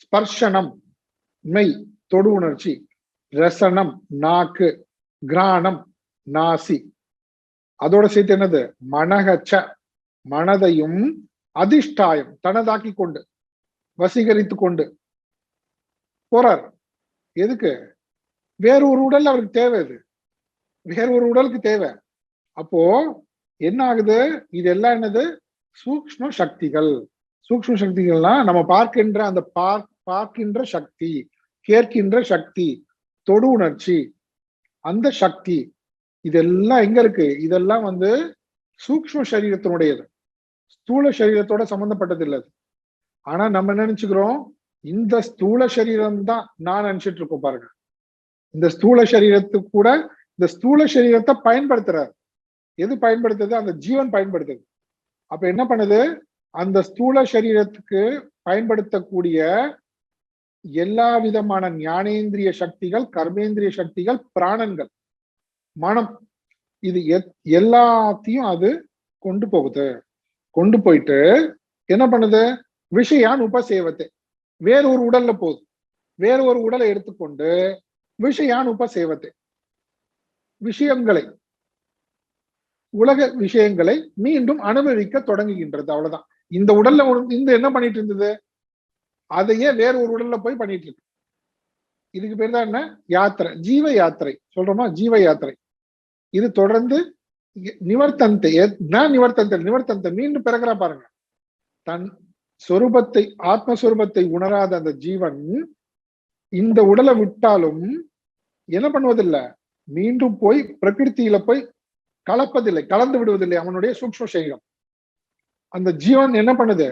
ஸ்பர்ஷனம் மெய் தொடு உணர்ச்சி, ரசனம் நாக்கு, கிராணம் நாசி, அதோட சேர்த்து என்னது? மனகச்ச மனதையும், அதிஷ்டாயம் தனதாக்கி கொண்டு வசீகரித்து கொண்டு போறார். எதுக்கு? வேறொரு உடல் அவருக்கு தேவை. இது வேறொரு உடலுக்கு தேவை. அப்போ என்ன ஆகுது? இதெல்லாம் என்னது? சூக்ஷ்ம சக்திகள். சூக்ஷ்ம சக்திகள்னா நம்ம பார்க்கின்ற அந்த பார்க்கின்ற சக்தி, கேட்கின்ற சக்தி, தொடு உணர்ச்சி, அந்த சக்தி இதெல்லாம் எங்க இருக்கு? இதெல்லாம் சூக்ஷ்ம சரீரத்தினுடையது, ஸ்தூல சரீரத்தோட சம்பந்தப்பட்டது இல்லை. ஆனா நம்ம நினைச்சுக்கிறோம் இந்த ஸ்தூல சரீரம் தான் நான் நினைச்சிட்டு இருக்கோம். பாருங்க, இந்த ஸ்தூல சரீரத்துக்கு கூட இந்த ஸ்தூல சரீரத்தை பயன்படுத்துறாரு. எது பயன்படுத்துது? அந்த ஜீவன் பயன்படுத்துது. அப்ப என்ன பண்ணுது? அந்த ஸ்தூல சரீரத்துக்கு பயன்படுத்தக்கூடிய எல்லா விதமான ஞானேந்திரிய சக்திகள், கர்மேந்திரிய சக்திகள், பிராணன்கள், மனம், இது எல்லாத்தையும் அது கொண்டு போகுது. கொண்டு போயிட்டு என்ன பண்ணுது? விஷயான் உபசேவத்தை, வேறொரு உடல்ல போகுது. வேறொரு உடலை எடுத்துக்கொண்டு விஷயான் உபசேவத்தை, விஷயங்களை, உலக விஷயங்களை மீண்டும் அனுபவிக்க தொடங்குகின்றது. அவ்வளவுதான். இந்த உடல்ல இந்த என்ன பண்ணிட்டு இருந்தது? அதையே வேற ஒரு உடல்ல போய் பண்ணிட்டு இருக்கு. இதுக்கு பேர் தான் என்ன? யாத்திரை, ஜீவ யாத்திரை சொல்றோமா? ஜீவ யாத்திரை. இது தொடர்ந்து நிவர்த்தந்தை நிவர்த்தந்தை மீண்டும் பிறகுறா பாருங்க. தன் சொரூபத்தை, ஆத்மஸ்வரூபத்தை உணராத அந்த ஜீவன் இந்த உடலை விட்டாலும் என்ன பண்ணுவதில்லை? மீண்டும் போய் பிரகிருத்தியில போய் கலப்பதில்லை, கலந்து விடுவதில்லை. அவனுடைய சூக்ஷ்ம சரீரம், அந்த ஜீவன் என்ன பண்ணுது?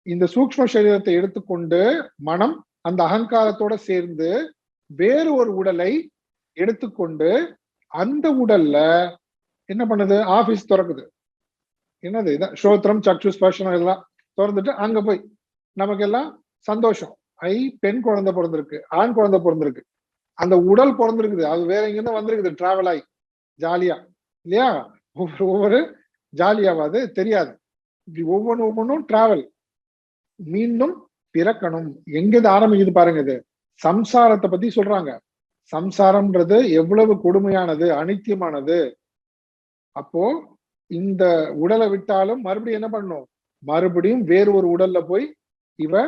இந்த சூக்ஷ்ம சரீரத்தை எடுத்துக்கொண்டு மனம் அந்த அகங்காரத்தோட சேர்ந்து வேறு ஒரு உடலை எடுத்துக்கொண்டு அந்த உடல்ல என்ன பண்ணுது? ஆபீஸ் திறக்குது. என்னது? இதான் ஸ்ரோத்திரம் சக்ஷு ஸ்பர்ஷனம் எல்லாம் திறந்துட்டு அங்க போய் நமக்கு எல்லாம் சந்தோஷம். பெண் குழந்தை பிறந்திருக்கு, ஆண் குழந்தை பிறந்திருக்கு, அந்த உடல் பிறந்திருக்குது, அது வேற எங்கிருந்து வந்திருக்குது, டிராவல் ஆகி ஜாலியா இல்லையா? ஒவ்வொரு ஜாலியாவாது தெரியாது. இப்படி ஒவ்வொன்றும் டிராவல். மீண்டும் பிறக்கணும். எங்கிருந்து ஆரம்பிக்குது பாருங்க. இது சம்சாரத்தை பத்தி சொல்றாங்க. சம்சாரம்ன்றது எவ்வளவு கொடுமையானது, அனித்தியமானது. அப்போ இந்த உடலை விட்டாலும் மறுபடியும் என்ன பண்ணும்? மறுபடியும் வேறு ஒரு உடல்ல போய் இவ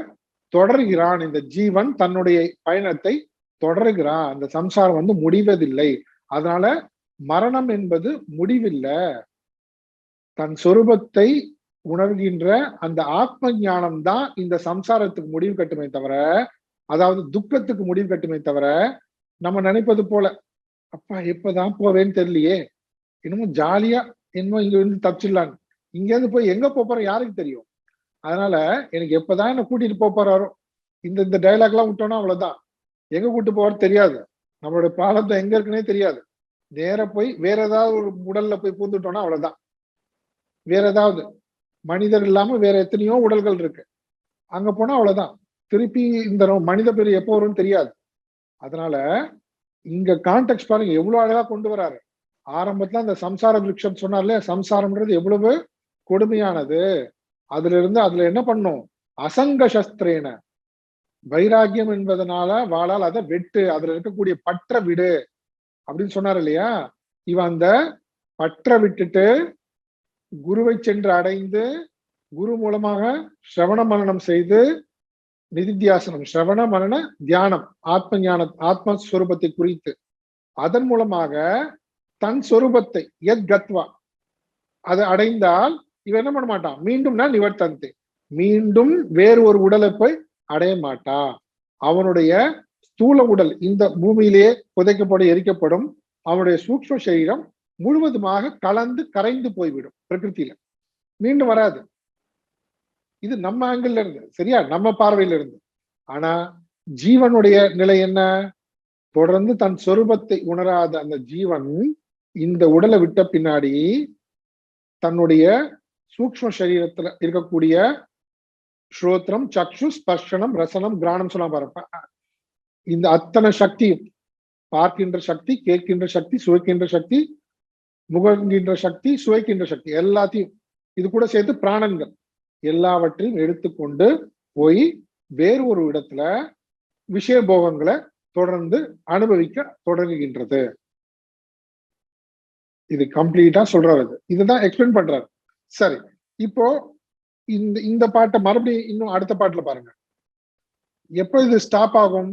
தொடர்கிறான். இந்த ஜீவன் தன்னுடைய பயணத்தை தொடர்கிறான். அந்த சம்சாரம் முடிவதில்லை. அதனால மரணம் என்பது முடிவில்லை. தன் சொரூபத்தை உணர்கின்ற அந்த ஆத்ம ஞானம் தான் இந்த சம்சாரத்துக்கு முடிவு கட்டுமே தவிர, அதாவது துக்கத்துக்கு முடிவு கட்டுமே தவிர, நம்ம நினைப்பது போல அப்பா எப்பதான் போவேன்னு தெரியலையே, இன்னமும் ஜாலியா இன்னும் இங்க இருந்து தப்பிச்சிடலான்னு. இங்க இருந்து போய் எங்க போறோம் யாருக்கு தெரியும்? அதனால எனக்கு எப்பதான் என்ன கூட்டிட்டு போறாரோ, இந்த டைலாக் எல்லாம் விட்டோம்னா அவ்வளவுதான். எங்க கூட்டு போறது தெரியாது, நம்மளோட பிராரப்தம் எங்க இருக்குன்னே தெரியாது. நேர போய் வேற ஏதாவது ஒரு உடல்ல போய் பூந்துட்டோம்னா அவ்வளவுதான். வேற ஏதாவது மனிதர் இல்லாம வேற எத்தனையோ உடல்கள் இருக்கு, அங்க போனா அவ்வளவுதான். திருப்பி இந்த மனித பேர் எப்போ வரும்னு தெரியாது. அதனால இங்க கான்டெக்ட் பாருங்க எவ்வளவு அழகா கொண்டு வராரு. ஆரம்பத்துல அந்த சம்சார விருட்சம் சொன்னார்ல, சம்சாரம்ன்றது எவ்வளவு கொடுமையானது. அதுல என்ன பண்ணும்? அசங்க சஸ்திரேன, வைராக்கியம் என்பதனால வாழால் அதை வெட்டு, அதுல இருக்கக்கூடிய பற்ற விடு அப்படின்னு சொன்னார் இல்லையா? இவன் அந்த பற்ற விட்டுட்டு குருவை சென்று அடைந்து, குரு மூலமாக சிரவண மரணம் செய்து, நிதித்தியாசனம், சிரவண மரண தியானம், ஆத்ம ஞான, ஆத்மஸ்வரூபத்தை குறித்து, அதன் மூலமாக தன் சொரூபத்தை எத் கத்வா அதை அடைந்தால் இவன் என்ன பண்ண மாட்டான்? மீண்டும் நான் நிவர்த்தந்தை, மீண்டும் வேறு ஒரு உடலை போய் அடைய மாட்டான். அவனுடைய ஸ்தூல உடல் இந்த பூமியிலேயே புதைக்கப்படும், எரிக்கப்படும். அவனுடைய சூக்ஷ்ம சரீரம் முழுவதுமாக கலந்து கரைந்து போய்விடும் பிரகிருத்தில, மீண்டும் வராது. இது நம்ம ஆங்கிள் இருந்து, சரியா? நம்ம பார்வையில இருந்து. ஆனா ஜீவனுடைய நிலை என்ன? தொடர்ந்து தன் சொரூபத்தை உணராத அந்த ஜீவன் இந்த உடலை விட்ட பின்னாடி தன்னுடைய சூக்ஷ்ம சரீரத்துல இருக்கக்கூடிய ஸ்ரோத்திரம், சக்ஷு, ஸ்பர்ஷனம், ரசனம், கிராணம் சொல்ல பாருப்ப, இந்த அத்தனை சக்தியும், பார்க்கின்ற சக்தி, கேட்கின்ற சக்தி, சுவைக்கின்ற சக்தி, முகங்கின்ற சக்தி, சுவைக்கின்ற சக்தி, எல்லாத்தையும் இது கூட சேர்த்து பிராணன்கள் எல்லாவற்றையும் எடுத்துக்கொண்டு போய் வேறு ஒரு இடத்துல விஷய போகங்களை தொடர்ந்து அனுபவிக்க தொடங்குகின்றது. இது கம்ப்ளீட்டா சொல்றாரு. இதுதான் எக்ஸ்பிளைன் பண்றாரு. சரி, இப்போ இந்த பாட்டை மறுபடியும் இன்னும் அடுத்த பாட்டுல பாருங்க. எப்போ இது ஸ்டாப் ஆகும்?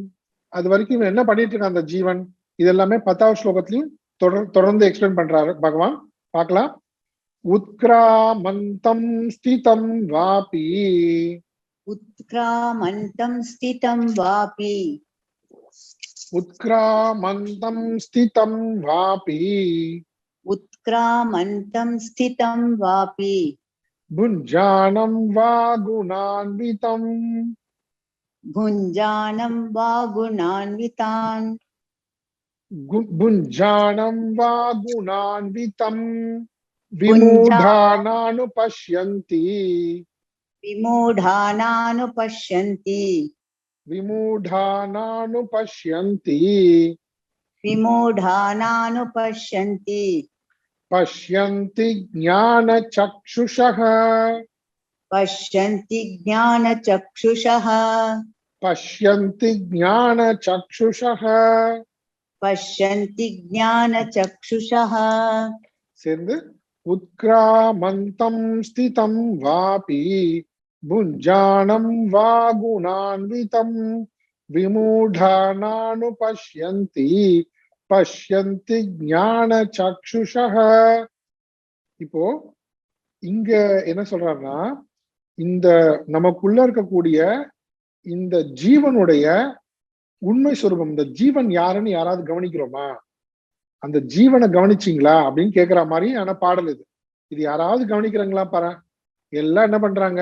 அது வரைக்கும் என்ன பண்ணிட்டு இருக்க அந்த ஜீவன்? இது எல்லாமே 10வது ஸ்லோகத்திலையும் தொடர்ந்து எக்ஸ்பிளைன் பண்றாரு பகவான். பார்க்கலாம். உத்கிராமந்தம் ஸ்திதம் வாபி, உத்கிராமந்தம் ஸ்திதம் வாபி, உத்கிராமந்தம் ஸ்திதம் வாபி, உத்கிராமந்தம் ஸ்திதம் வாபி, புஞ்சானம் வா குணான்விதம், புஞ்சானம் வா குணான்விதான், புஞ்சானம் வா குணான்விதம், விமூடானானுபஷ்யந்தி, விமூடானானுபஷ்யந்தி, விமூடானானுபஷ்யந்தி, விமூடானானுபஷ்யந்தி, பஷ்யந்தி ஞானசக்ஷுஷः, பஷ்யந்தி ஞானசக்ஷுஷः, பஷ்யந்தி ஞானசக்ஷுஷः. பஷ்யந்தி ஞானசக்ஷுஷः. சேர்ந்து உத்கிராமந்தம் ஸ்திதம் வாபி, புஞ்சானம் வா குணான்விதம், விமூடானானுபஷ்யந்தி, பஷ்யந்தி ஞானசக்ஷுஷः. இப்போ இங்க என்ன சொல்றாருன்னா, இந்த நமக்குள்ள இருக்கக்கூடிய இந்த ஜீவனுடைய உண்மை சொரூபம், இந்த ஜீவன் யாருன்னு யாராவது கவனிக்கிறோமா? அந்த ஜீவனை கவனிச்சிங்களா அப்படின்னு கேட்கிற மாதிரி ஆனா பாடல் இது. இது யாராவது கவனிக்கிறாங்களா பாரு? எல்லாம் என்ன பண்றாங்க?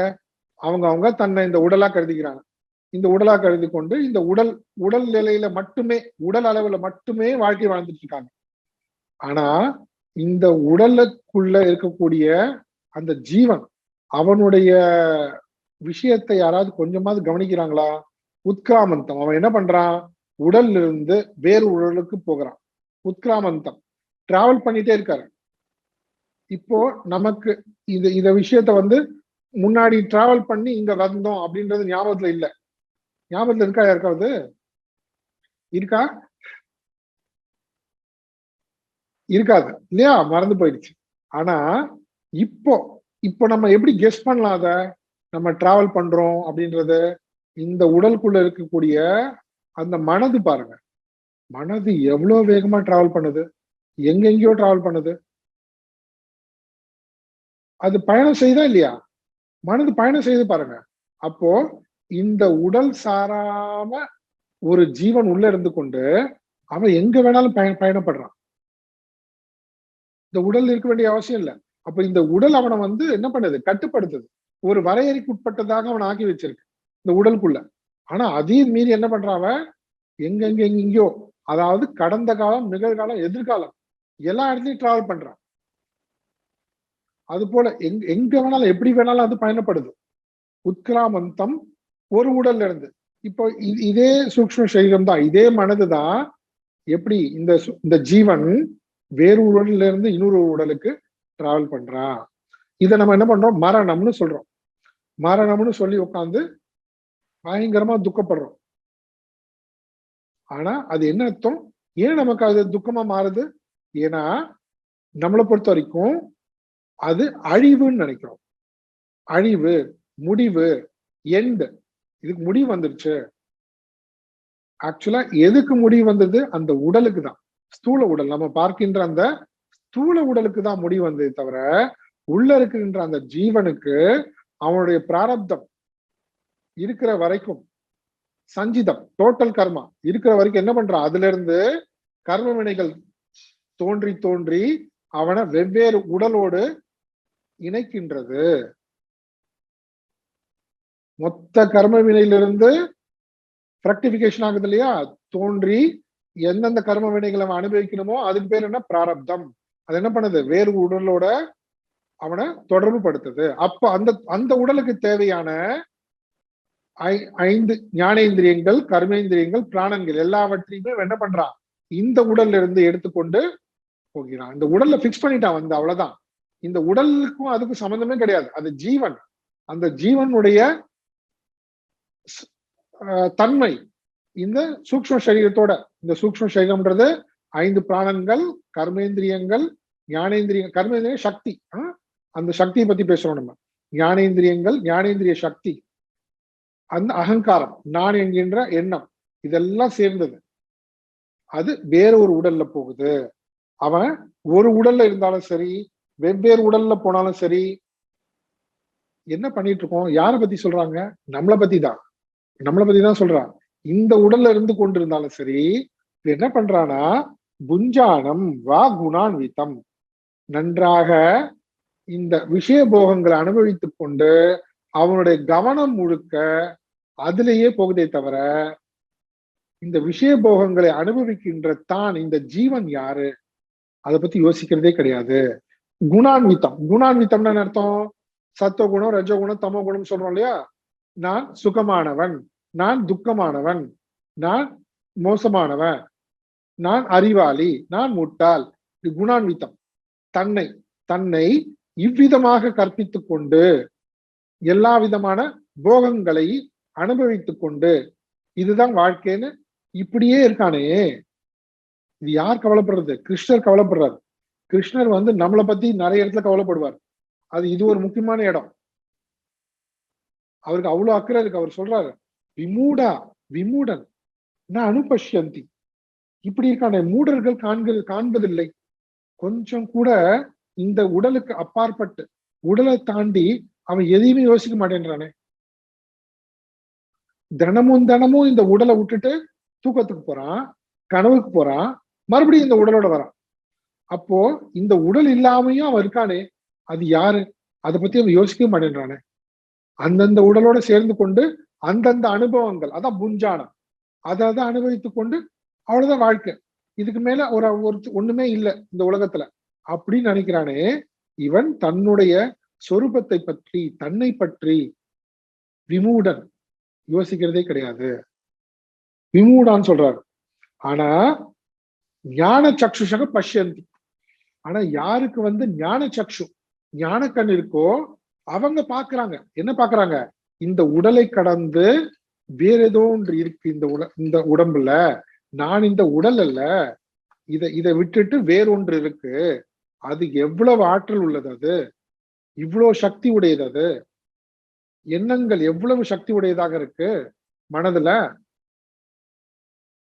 அவங்க தன்னை இந்த உடலா கருதிக்கிறாங்க. இந்த உடலா கருதி கொண்டு இந்த உடல் நிலையில மட்டுமே, உடல் அளவுல மட்டுமே வாழ்க்கை வாழ்ந்துட்டு இருக்காங்க. ஆனா இந்த உடலுக்குள்ள இருக்கக்கூடிய அந்த ஜீவன், அவனுடைய விஷயத்தை யாராவது கொஞ்சமாவது கவனிக்கிறாங்களா? உத்கிராமந்தம், அவன் என்ன பண்றான்? உடல்ல இருந்து வேறு உடலுக்கு போகிறான். உத்கிராமந்தம், டிராவல் பண்ணிட்டே இருக்காரு. இப்போ நமக்கு இத விஷயத்த முன்னாடி டிராவல் பண்ணி இங்க வந்தோம் அப்படின்றது ஞாபகத்துல இல்ல. ஞாபகத்துல இருக்கா யாருக்காவது? இருக்கா? இருக்காது இல்லையா? மறந்து போயிடுச்சு. ஆனா இப்போ நம்ம எப்படி கெஸ் பண்ணலாம் அத நம்ம டிராவல் பண்றோம் அப்படின்றது? இந்த உடலுக்குள்ள இருக்கக்கூடிய அந்த மனது பாருங்க, மனது எவ்வளவு வேகமா டிராவல் பண்ணுது, எங்கெங்கயோ டிராவல் பண்ணுது. அது பயணம் செய்தா இல்லையா? மனது பயணம் செய்து பாருங்க. அப்போ இந்த உடல் சாராம ஒரு ஜீவன் உள்ள இருந்து கொண்டு அவன் எங்க வேணாலும் பயணப்படுறான். இந்த உடல் இருக்க வேண்டிய அவசியம் இல்லை. அப்ப இந்த உடல் அவனை என்ன பண்ணுது? கட்டுப்படுத்துது. ஒரு வரையறைக்கு உட்பட்டதாக அவன் ஆக்கி வச்சிருக்கு இந்த உடலுக்குள்ள. ஆனா அதையும் மீறி என்ன பண்றான் அவன்? எங்கெங்கயோ, அதாவது கடந்த காலம், நிகழ்காலம், எதிர்காலம் எல்லா இடத்துலயும் டிராவல் பண்றான். அது போல எங்க வேணாலும் எப்படி வேணாலும் அது பயணப்படுது. உத்கிராமந்தம் ஒரு உடல்ல இருந்து. இப்போ இதே சூக்ஷ்ம சரீரம் தான், இதே மனதுதான் எப்படி இந்த ஜீவன் வேறு உடல்ல இருந்து இன்னொரு உடலுக்கு டிராவல் பண்றான். இதை நம்ம என்ன பண்றோம்? மரணம்னு சொல்றோம். மரணம்னு சொல்லி உட்காந்து பயங்கரமா துக்கப்படுறோம். ஆனா அது என்ன அர்த்தம்? ஏன் நமக்கு அது துக்கமா மாறுது? ஏன்னா நம்மளை பொறுத்த வரைக்கும் அது அழிவுன்னு நினைக்கிறோம். அழிவு, முடிவு, எண்ட், இதுக்கு முடிவு வந்துருச்சு. ஆக்சுவலா எதுக்கு முடிவு வந்தது? அந்த உடலுக்கு தான். ஸ்தூல உடல், நம்ம பார்க்கின்ற அந்த ஸ்தூல உடலுக்கு தான் முடிவு வந்தது தவிர, உள்ள இருக்கின்ற அந்த ஜீவனுக்கு அவனுடைய பிராரப்தம் இருக்கிற வரைக்கும், சஞ்சிதம், டோட்டல் கர்மா இருக்கிற வரைக்கும் என்ன பண்றான்? அதுல இருந்து கர்ம வினைகள் தோன்றி தோன்றி அவனை வெவ்வேறு உடலோடு இணைக்கின்றது. மொத்த கர்ம வினையிலிருந்து ஃப்ரக்டிபிகேஷன் ஆகுது இல்லையா, தோன்றி எந்தெந்த கர்ம வினைகளை அவன் அனுபவிக்கணுமோ அதுக்கு பேர் என்ன, பிராரப்தம். அது என்ன பண்ணுது, வேறு உடலோட அவனை தொடர்பு படுத்துது. அப்ப அந்த அந்த உடலுக்கு தேவையான 5 ஞானேந்திரியங்கள், கர்மேந்திரியங்கள், பிராணங்கள் எல்லாவற்றையுமே என்ன பண்றான், இந்த உடல்ல இருந்து எடுத்துக்கொண்டு போகிறான். இந்த உடல்ல பிக்ஸ் பண்ணிட்டான் வந்து, அவ்வளவுதான். இந்த உடலுக்கும் அதுக்கும் சம்பந்தமே கிடையாது. அது ஜீவன். அந்த ஜீவனுடைய தன்மை இந்த சூக்ஷ்ம சரீரத்தோட, இந்த சூக்ஷ்ம சரீரம்ன்றது 5 பிராணங்கள், கர்மேந்திரியங்கள், ஞானேந்திரியங்கள். கர்மேந்திரிய சக்தி, அந்த சக்தியை பத்தி பேசுறோம் நம்ம. ஞானேந்திரியங்கள், ஞானேந்திரிய சக்தி, அந்த அகங்காரம், நான் என்கின்ற எண்ணம், இதெல்லாம் சேர்ந்தது. அது வேற ஒரு உடல்ல போகுது. அவன் ஒரு உடல்ல இருந்தாலும் சரி, வெவ்வேறு உடல்ல போனாலும் சரி, என்ன பண்ணிட்டு இருக்கோம், யாரை பத்தி சொல்றாங்க, நம்மளை பத்தி தான் சொல்றான். இந்த உடல்ல இருந்து கொண்டிருந்தாலும் சரி, என்ன பண்றானா, புஞ்சானம் வா குணான்விதம், நன்றாக இந்த விஷய போகங்களை அனுபவித்துக் கொண்டு அவனுடைய கவனம் முழுக்க அதிலேயே போகுதே தவிர, இந்த விஷய போகங்களை அனுபவிக்கின்ற தான் இந்த ஜீவன் யாரு அதை பத்தி யோசிக்கிறதே கிடையாது. குணான்விதம், குணான்விதம்னு அர்த்தம், சத்துவகுணம், ரஜகுணம், தமோ குணம் சொல்றோம் இல்லையா. நான் சுகமானவன், நான் துக்கமானவன், நான் மோசமானவன், நான் அறிவாளி, நான் முட்டாள். குணான்விதம், தன்னை தன்னை இவ்விதமாக கற்பித்துக் கொண்டு எல்லா விதமான போகங்களை அனுபவித்துக் கொண்டு இதுதான் வாழ்க்கைன்னு இப்படியே இருக்கானே. இது யார் கவலைப்படுறது, கிருஷ்ணர் கவலைப்படுறாரு. கிருஷ்ணர் வந்து நம்மளை பத்தி நிறைய இடத்துல கவலைப்படுவார். அது இது ஒரு முக்கியமான இடம். அவருக்கு அவ்வளவு அக்கறை இருக்கு. அவர் சொல்றாரு, விமூடா விமூடன் நான் அனுபஷ்யந்தி, இப்படி இருக்கானே, மூடர்கள் காண்பதில்லை. கொஞ்சம் கூட இந்த உடலுக்கு அப்பாற்பட்டு, உடலை தாண்டி அவன் எதையுமே யோசிக்க மாட்டேன்றானே. தினமும் இந்த உடலை விட்டுட்டு தூக்கத்துக்கு போறான், கனவுக்கு போறான், மறுபடியும் இந்த உடலோட வரான். அப்போ இந்த உடல் இல்லாமையும் அவன் இருக்கானே, அது யாரு, அதை பத்தி அவன் யோசிக்கவே மாட்டேன்றானே. அந்தந்த உடலோட சேர்ந்து கொண்டு அந்தந்த அனுபவங்கள், அதான் புஞ்சானம், அதை அனுபவித்துக் கொண்டு அவ்வளவுதான் வாழ்க்கை. இதுக்கு மேல ஒண்ணுமே இல்லை இந்த உலகத்துல அப்படின்னு நினைக்கிறானே. இவன் தன்னுடைய சொரூபத்தை பற்றி, தன்னை பற்றி விமூடன், யோசிக்கிறதே கிடையாது. விமூடான்னு சொல்றாரு. ஆனா ஞான சக்ஷுஷக பஷ்யந்தி, ஆனா யாருக்கு வந்து ஞான சக்ஷு, ஞான கண் இருக்கோ அவங்க பாக்குறாங்க. என்ன பாக்குறாங்க, இந்த உடலை கடந்து வேற ஏதோ ஒன்று இருக்கு இந்த உடம்புல, நான் இந்த உடல் அல்ல, இதை விட்டுட்டு வேறொன்று இருக்கு. அது எவ்வளவு ஆற்றல் உள்ளது, அது இவ்வளவு சக்தி உடையது, அது எண்ணங்கள் எவ்வளவு சக்தி உடையதாக இருக்கு மனதுல,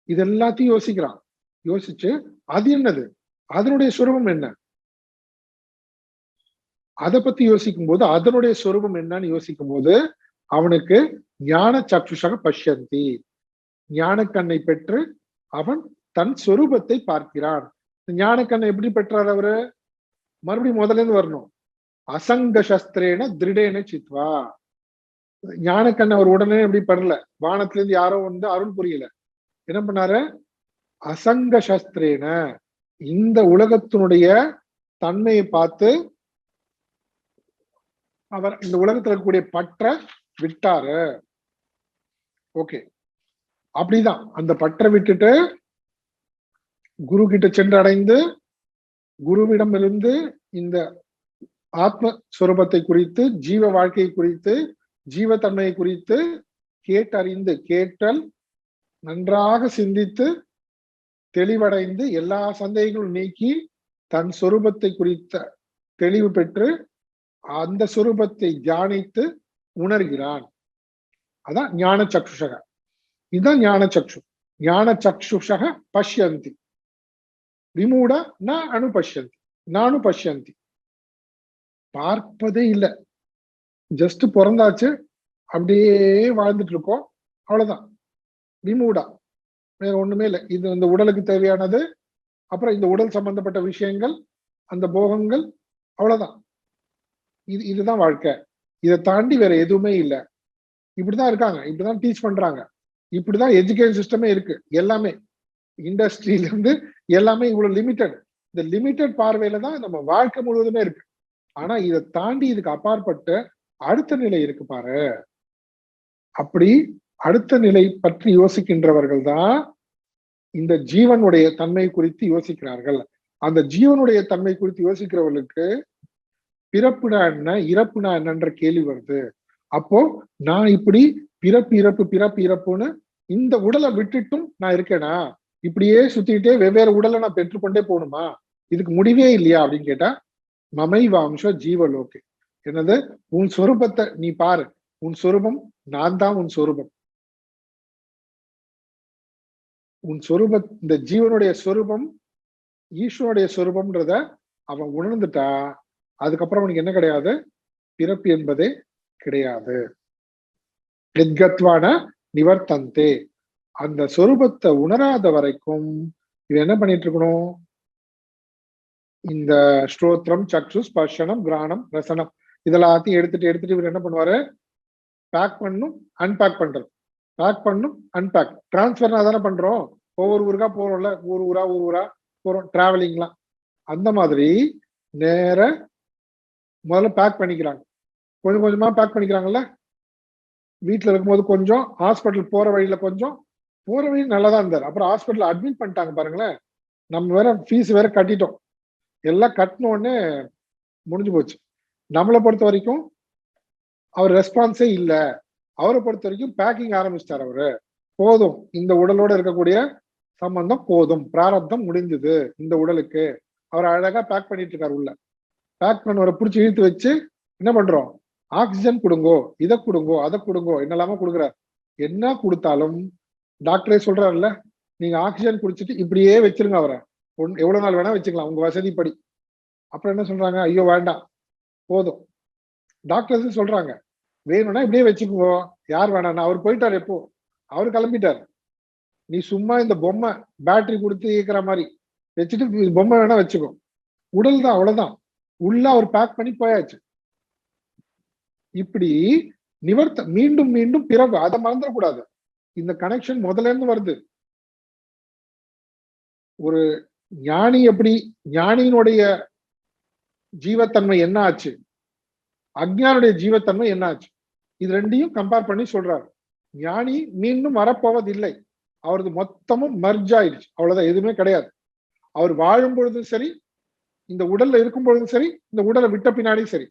இது எல்லாத்தையும் யோசிக்கிறான். யோசிச்சு அது என்னது, அதனுடைய சுரூபம் என்ன, அதை பத்தி யோசிக்கும் போது அதனுடைய சொரூபம் என்னன்னு யோசிக்கும் போது அவனுக்கு ஞான சக்ஷுஷக பஷ்யந்தி, ஞான கண்ணை பெற்று அவன் தன் சொரூபத்தை பார்க்கிறான். ஞான கண்ணை எப்படி பெற்றார் அவரு, மறுபடியும் முதல்ல இருந்து வரணும். அசங்க சஸ்திரேன திருடேன சித்வா, ஞான கண்ணை அவர் உடனே எப்படி பெறல, வானத்துல இருந்து யாரோ வந்து அருள் புரியல. என்ன பண்ணாரு, அசங்க சஸ்திரேன, இந்த உலகத்தினுடைய தன்மையை பார்த்து அவர் இந்த உலகத்துல இருக்கக்கூடிய பற்ற விட்டாரு. ஓகே, அப்படிதான் அந்த பற்ற விட்டுட்டு குரு கிட்ட சென்று அடைந்து குருவிடம் இருந்து இந்த ஆத்மஸ்வரூபத்தை குறித்து, ஜீவ வாழ்க்கையை குறித்து, ஜீவத்தன்மையை குறித்து கேட்டறிந்து, கேட்டல் நன்றாக சிந்தித்து தெளிவடைந்து எல்லா சந்தேகங்களும் நீக்கி தன் சொரூபத்தை குறித்த தெளிவு பெற்று அந்த சொரூபத்தை தியானித்து உணர்கிறான். அதான் ஞான சக்ஷுஷக. இதுதான் ஞான சக்ஷு. ஞான சக்ஷுஷக பஷ்யந்தி விமூட ந அனுபஷ்யந்தி, நானு பஷ்யந்தி, பார்ப்பதே இல்லை. ஜஸ்ட் பிறந்தாச்சு, அப்படியே வாழ்ந்துட்டு இருக்கோம், அவ்வளவுதான். விமூடா, வேற ஒண்ணுமே இல்லை. இது இந்த உடலுக்கு தேவையானது, அப்புறம் இந்த உடல் சம்பந்தப்பட்ட விஷயங்கள், அந்த போகங்கள், அவ்வளவுதான். இதுதான் வாழ்க்கை. இதை தாண்டி வேற எதுவுமே இல்லை. இப்படிதான் இருக்காங்க, இப்படிதான் டீச் பண்றாங்க. இப்படிதான் எஜுகேஷன் சிஸ்டமே இருக்கு. எல்லாமே இண்டஸ்ட்ரியில இருந்து எல்லாமே இவ்வளவு லிமிட்டட். இந்த லிமிட்டட் பார்வையில தான் நம்ம வாழ்க்கை முழுவதுமே இருக்கு. ஆனா இதை தாண்டி இதுக்கு அப்பாற்பட்ட அடுத்த நிலை இருக்கு பாரு. அப்படி அடுத்த நிலை பற்றி யோசிக்கின்றவர்கள் தான் இந்த ஜீவனுடைய தன்மை குறித்து யோசிக்கிறார்கள். அந்த ஜீவனுடைய தன்மை குறித்து யோசிக்கிறவர்களுக்கு பிறப்புனா என்ன, இறப்புனா என்னன்ற கேள்வி வருது. அப்போ நான் இப்படி பிறப்பு இறப்பு பிறப்பு இறப்புன்னு இந்த உடலை விட்டுட்டும் நான் இருக்கேனா, இப்படியே சுத்திக்கிட்டே வெவ்வேறு உடலை நான் பெற்றுக்கொண்டே போகணுமா, இதுக்கு முடிவே இல்லையா அப்படின்னு கேட்டா, மமைவாம்ச ஜீவலோகே. என்னது, உன் சொரூபத்தை நீ பாரு, உன் சொரூபம் நான் தான் உன் சொரூபம். உன் சொரூப இந்த ஜீவனுடைய சொரூபம் ஈஸ்வனுடைய சொரூபம்ன்றத அவன் உணர்ந்துட்டா அதுக்கப்புறம் அவனுக்கு என்ன கிடையாது, பிறப்பு என்பதே கிடையாது. எத்கத்வான நிவர்த்தந்தே. அந்த சொரூபத்தை உணராத வரைக்கும் இவன் என்ன பண்ணிட்டு இருக்கணும், இந்த ஸ்ரோத்ரம் சக்ஷு ஸ்பர்ஷனம் கிராணம் ரசனம் இதெல்லாத்தையும் எடுத்துட்டு இவர் என்ன பண்ணுவாரு, பேக் பண்ணும் அன்பேக் பண்றது, பேக் பண்ணும் அன்பேக். டிரான்ஸ்பர்னா தானே பண்றோம், ஒவ்வொரு ஊருக்கா போறோம்ல, ஊர் ஊரா போறோம் டிராவலிங்லாம். அந்த மாதிரி நேர முதல்ல பேக் பண்ணிக்கிறாங்க, கொஞ்சம் கொஞ்சமா பேக் பண்ணிக்கிறாங்கல்ல. வீட்டுல இருக்கும்போது கொஞ்சம், ஹாஸ்பிட்டல் போற வழியில கொஞ்சம், போற வழி நல்லாதான் இருந்தார், அப்புறம் ஹாஸ்பிட்டல் அட்மிட் பண்ணிட்டாங்க பாருங்களேன். நம்ம வேற ஃபீஸ் வேற கட்டிட்டோம், எல்லாம் கட்டின உடனே முடிஞ்சு போச்சு. நம்மளை பொறுத்த வரைக்கும் அவர் ரெஸ்பான்ஸே இல்லை. அவரை பொறுத்த வரைக்கும் பேக்கிங் ஆரம்பிச்சிட்டார் அவரு. போதும், இந்த உடலோட இருக்கக்கூடிய சம்பந்தம் போதும், பிராரப்தம் முடிந்தது இந்த உடலுக்கு. அவர் அழகா பேக் பண்ணிட்டு இருக்காரு உள்ள. பேக் பண்ணவரை பிடிச்சி இழுத்து வச்சு என்ன பண்றோம், ஆக்சிஜன் கொடுங்கோ, இதை கொடுங்கோ, அதை கொடுங்கோ, என்னெல்லாமோ கொடுக்குறாரு. என்ன கொடுத்தாலும் டாக்டரே சொல்றாருல்ல, நீங்க ஆக்சிஜன் குடிச்சிட்டு இப்படியே வச்சிருங்க அவரை, எவ்வளவு நாள் வேணா வச்சுக்கலாம் உங்க வசதிப்படி. அப்புறம் என்ன சொல்றாங்க, ஐயோ வேண்டாம் போதும். டாக்டர்ஸ் சொல்றாங்க வேணும்னா இப்படியே வச்சுக்கோ, யார் வேணாம், அவர் போயிட்டார், எப்போ அவர் கிளம்பிட்டார், நீ சும்மா இந்த பொம்மை பேட்டரி கொடுத்து இயக்குற மாதிரி வச்சுட்டு பொம்மை வேணா வச்சுக்கோ. உடல் தான், அவ்வளவுதான், உள்ள அவர் பேக் பண்ணி போயாச்சு. இப்படி நிவர்த்த மீண்டும் மீண்டும் பிறகு அதை மறந்துடக்கூடாது. இந்த கனெக்ஷன் முதல்ல இருந்து வருது. ஒரு ஞானி எப்படி, ஞானியினுடைய ஜீவத்தன்மை என்ன ஆச்சு, அஞ்ஞானுடைய ஜீவத்தன்மை என்ன ஆச்சு, இது ரெண்டையும் கம்பேர் பண்ணி சொல்றாரு. ஞானி மீண்டும் வரப்போவதில்லை, அவரது மொத்தமும் மர்ஜ் ஆயிடுச்சு, அவ்வளவுதான், எதுவுமே கிடையாது. அவர் வாழும் பொழுதும் சரி, இந்த உடல்ல இருக்கும் பொழுதும் சரி, இந்த உடலை விட்ட பின்னாடியும் சரி,